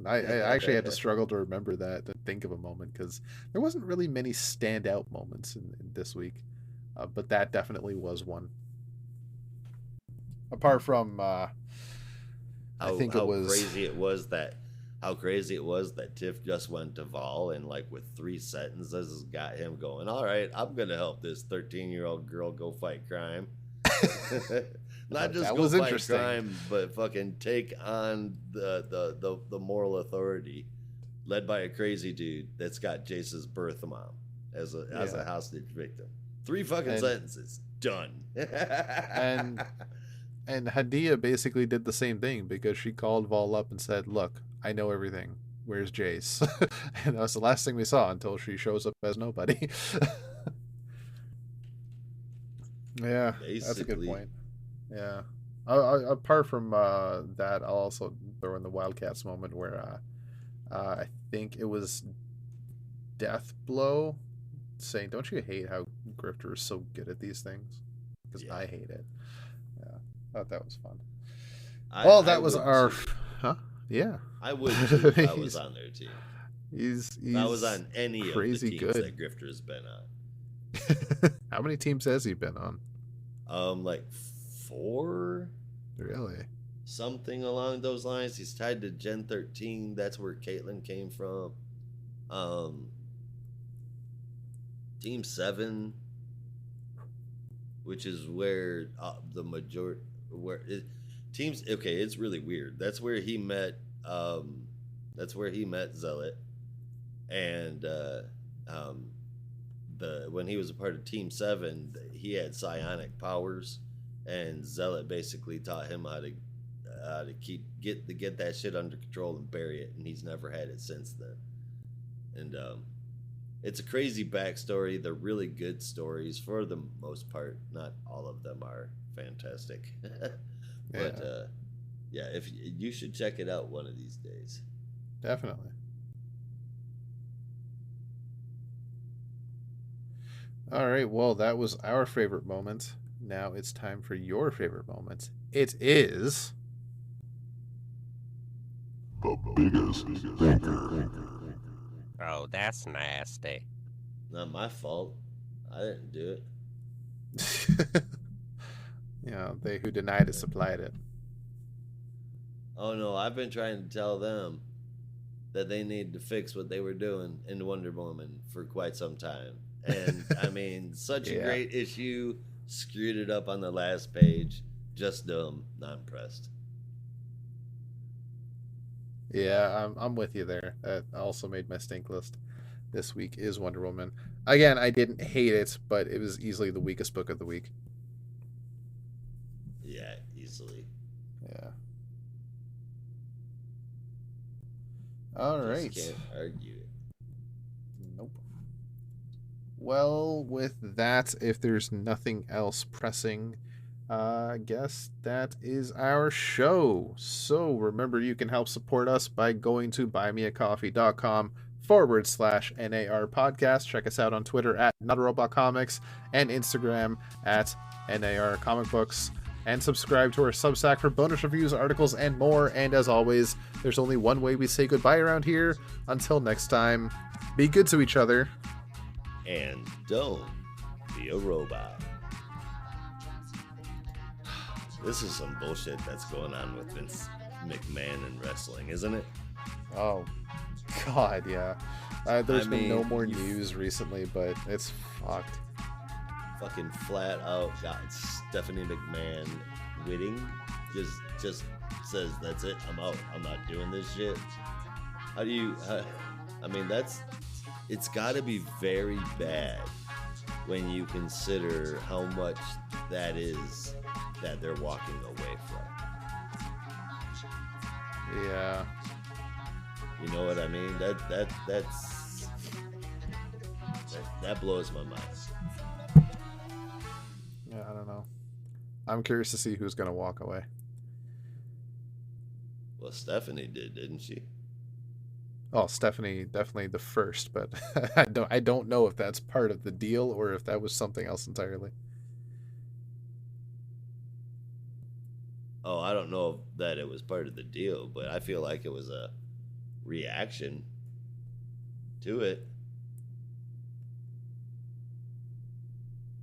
Speaker 1: I actually had to struggle to remember that, to think of a moment, because there wasn't really many standout moments in this week. But that definitely was one. Apart from I think it was
Speaker 2: how crazy it was that Tiff just went to Vol and like with 3 sentences got him going, all right, I'm gonna help this 13-year-old girl go fight crime. Not just go fight crime, but fucking take on the moral authority led by a crazy dude that's got Jace's birth mom as a hostage victim. 3 fucking sentences. Done.
Speaker 1: And Hadia basically did the same thing because she called Vol up and said, look, I know everything. Where's Jace? And that was the last thing we saw until she shows up as nobody. Yeah, basically. That's a good point. Yeah. Apart from that, I'll also throw in the WildCats moment where I think it was Deathblow saying, don't you hate how Grifter is so good at these things? Because I hate it. Thought that was fun. That was our... Too. Huh? Yeah.
Speaker 2: I would too if I was on their team.
Speaker 1: He's
Speaker 2: if I was on any of the teams good. That Grifter's been
Speaker 1: on. How many teams has he been on?
Speaker 2: Like 4?
Speaker 1: Really?
Speaker 2: Something along those lines. He's tied to Gen 13. That's where Caitlin came from. Team 7, which is where the majority... teams, okay, it's really weird. That's where he met Zealot, and when he was a part of Team 7, he had psionic powers, and Zealot basically taught him how to get that shit under control and bury it, and he's never had it since then. And it's a crazy backstory. They're really good stories for the most part. Not all of them are fantastic. But if you should check it out one of these days.
Speaker 1: Definitely. All right, well, that was our favorite moment. Now it's time for your favorite moment. It is
Speaker 3: the biggest thinker.
Speaker 4: Oh, that's nasty.
Speaker 2: Not my fault. I didn't do it.
Speaker 1: They who denied it supplied it.
Speaker 2: Oh no, I've been trying to tell them that they need to fix what they were doing in Wonder Woman for quite some time. And I mean, such a great issue, screwed it up on the last page. Just dumb, not impressed.
Speaker 1: Yeah, I'm with you there. That also made my stink list this week is Wonder Woman. Again, I didn't hate it, but it was easily the weakest book of the week.
Speaker 2: Yeah, easily.
Speaker 1: Yeah. All right.
Speaker 2: Can't argue it.
Speaker 1: Nope. Well, with that, if there's nothing else pressing, I guess that is our show. So remember, you can help support us by going to buymeacoffee.com/NAR podcast. Check us out on Twitter at NotARobotComics and Instagram at NAR Comic Books. and subscribe to our Substack for bonus reviews, articles, and more. And as always, there's only one way we say goodbye around here. Until next time, be good to each other.
Speaker 2: And don't be a robot. This is some bullshit that's going on with Vince McMahon and wrestling, isn't it?
Speaker 1: Oh, God, yeah. There's been no more news recently, but it's fucked.
Speaker 2: Fucking flat out got Stephanie McMahon quitting. Just says, that's it, I'm out. I'm not doing this shit. How do you... it's got to be very bad when you consider how much that is that they're walking away from.
Speaker 1: Yeah.
Speaker 2: You know what I mean? That blows my mind.
Speaker 1: Yeah, I don't know. I'm curious to see who's going to walk away.
Speaker 2: Well, Stephanie did, didn't she?
Speaker 1: Oh, Stephanie definitely the first, but I don't know if that's part of the deal or if that was something else entirely.
Speaker 2: Oh, I don't know that it was part of the deal, but I feel like it was a reaction to it.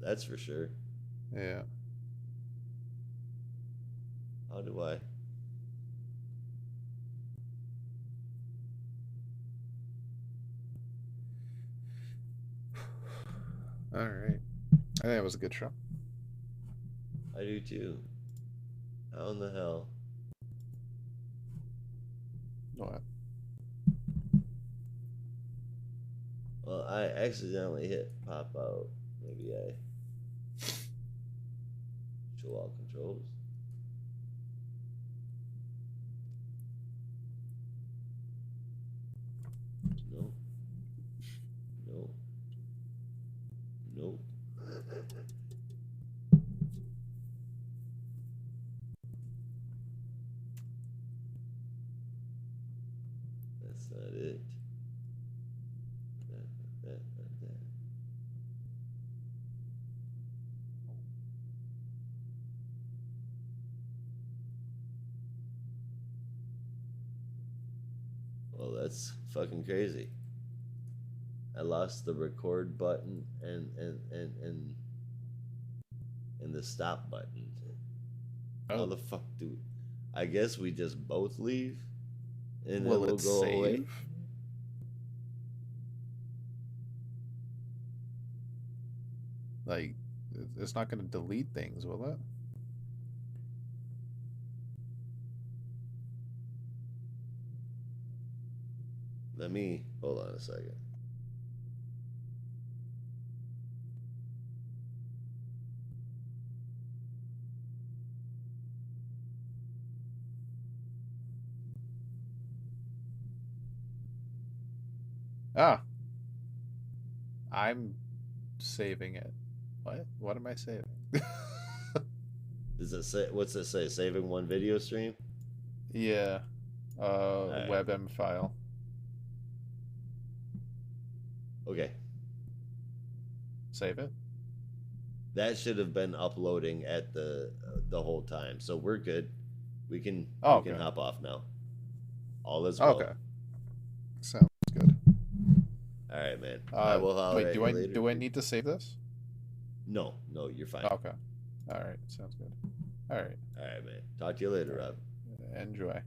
Speaker 2: That's for sure.
Speaker 1: Yeah.
Speaker 2: How do I?
Speaker 1: All right. I think it was a good show.
Speaker 2: I do too. How in the hell?
Speaker 1: What?
Speaker 2: Well, I accidentally hit pop out. Maybe I show all controls. No. No. Nope. That's not it. That. Well, that's fucking crazy. I lost the record button and the stop button. How the fuck do? I guess we just both leave, and
Speaker 1: Will
Speaker 2: then we'll
Speaker 1: it
Speaker 2: go
Speaker 1: save?
Speaker 2: away.
Speaker 1: Like, it's not going to delete things, will it?
Speaker 2: Let me hold on a second.
Speaker 1: Ah. I'm saving it. What? What am I saving?
Speaker 2: Does it say? What's it say? Saving one video stream?
Speaker 1: Yeah.
Speaker 2: Right.
Speaker 1: WebM file.
Speaker 2: Okay.
Speaker 1: Save it.
Speaker 2: That should have been uploading at the whole time, so we're good. We can
Speaker 1: Okay.
Speaker 2: hop off now. All is well.
Speaker 1: Okay. Sounds good.
Speaker 2: All right, man. I will holler
Speaker 1: wait,
Speaker 2: at you later.
Speaker 1: do I need to save this?
Speaker 2: No, you're fine.
Speaker 1: Okay. All right. Sounds good. All right.
Speaker 2: All right, man. Talk to you later, Rob.
Speaker 1: Enjoy.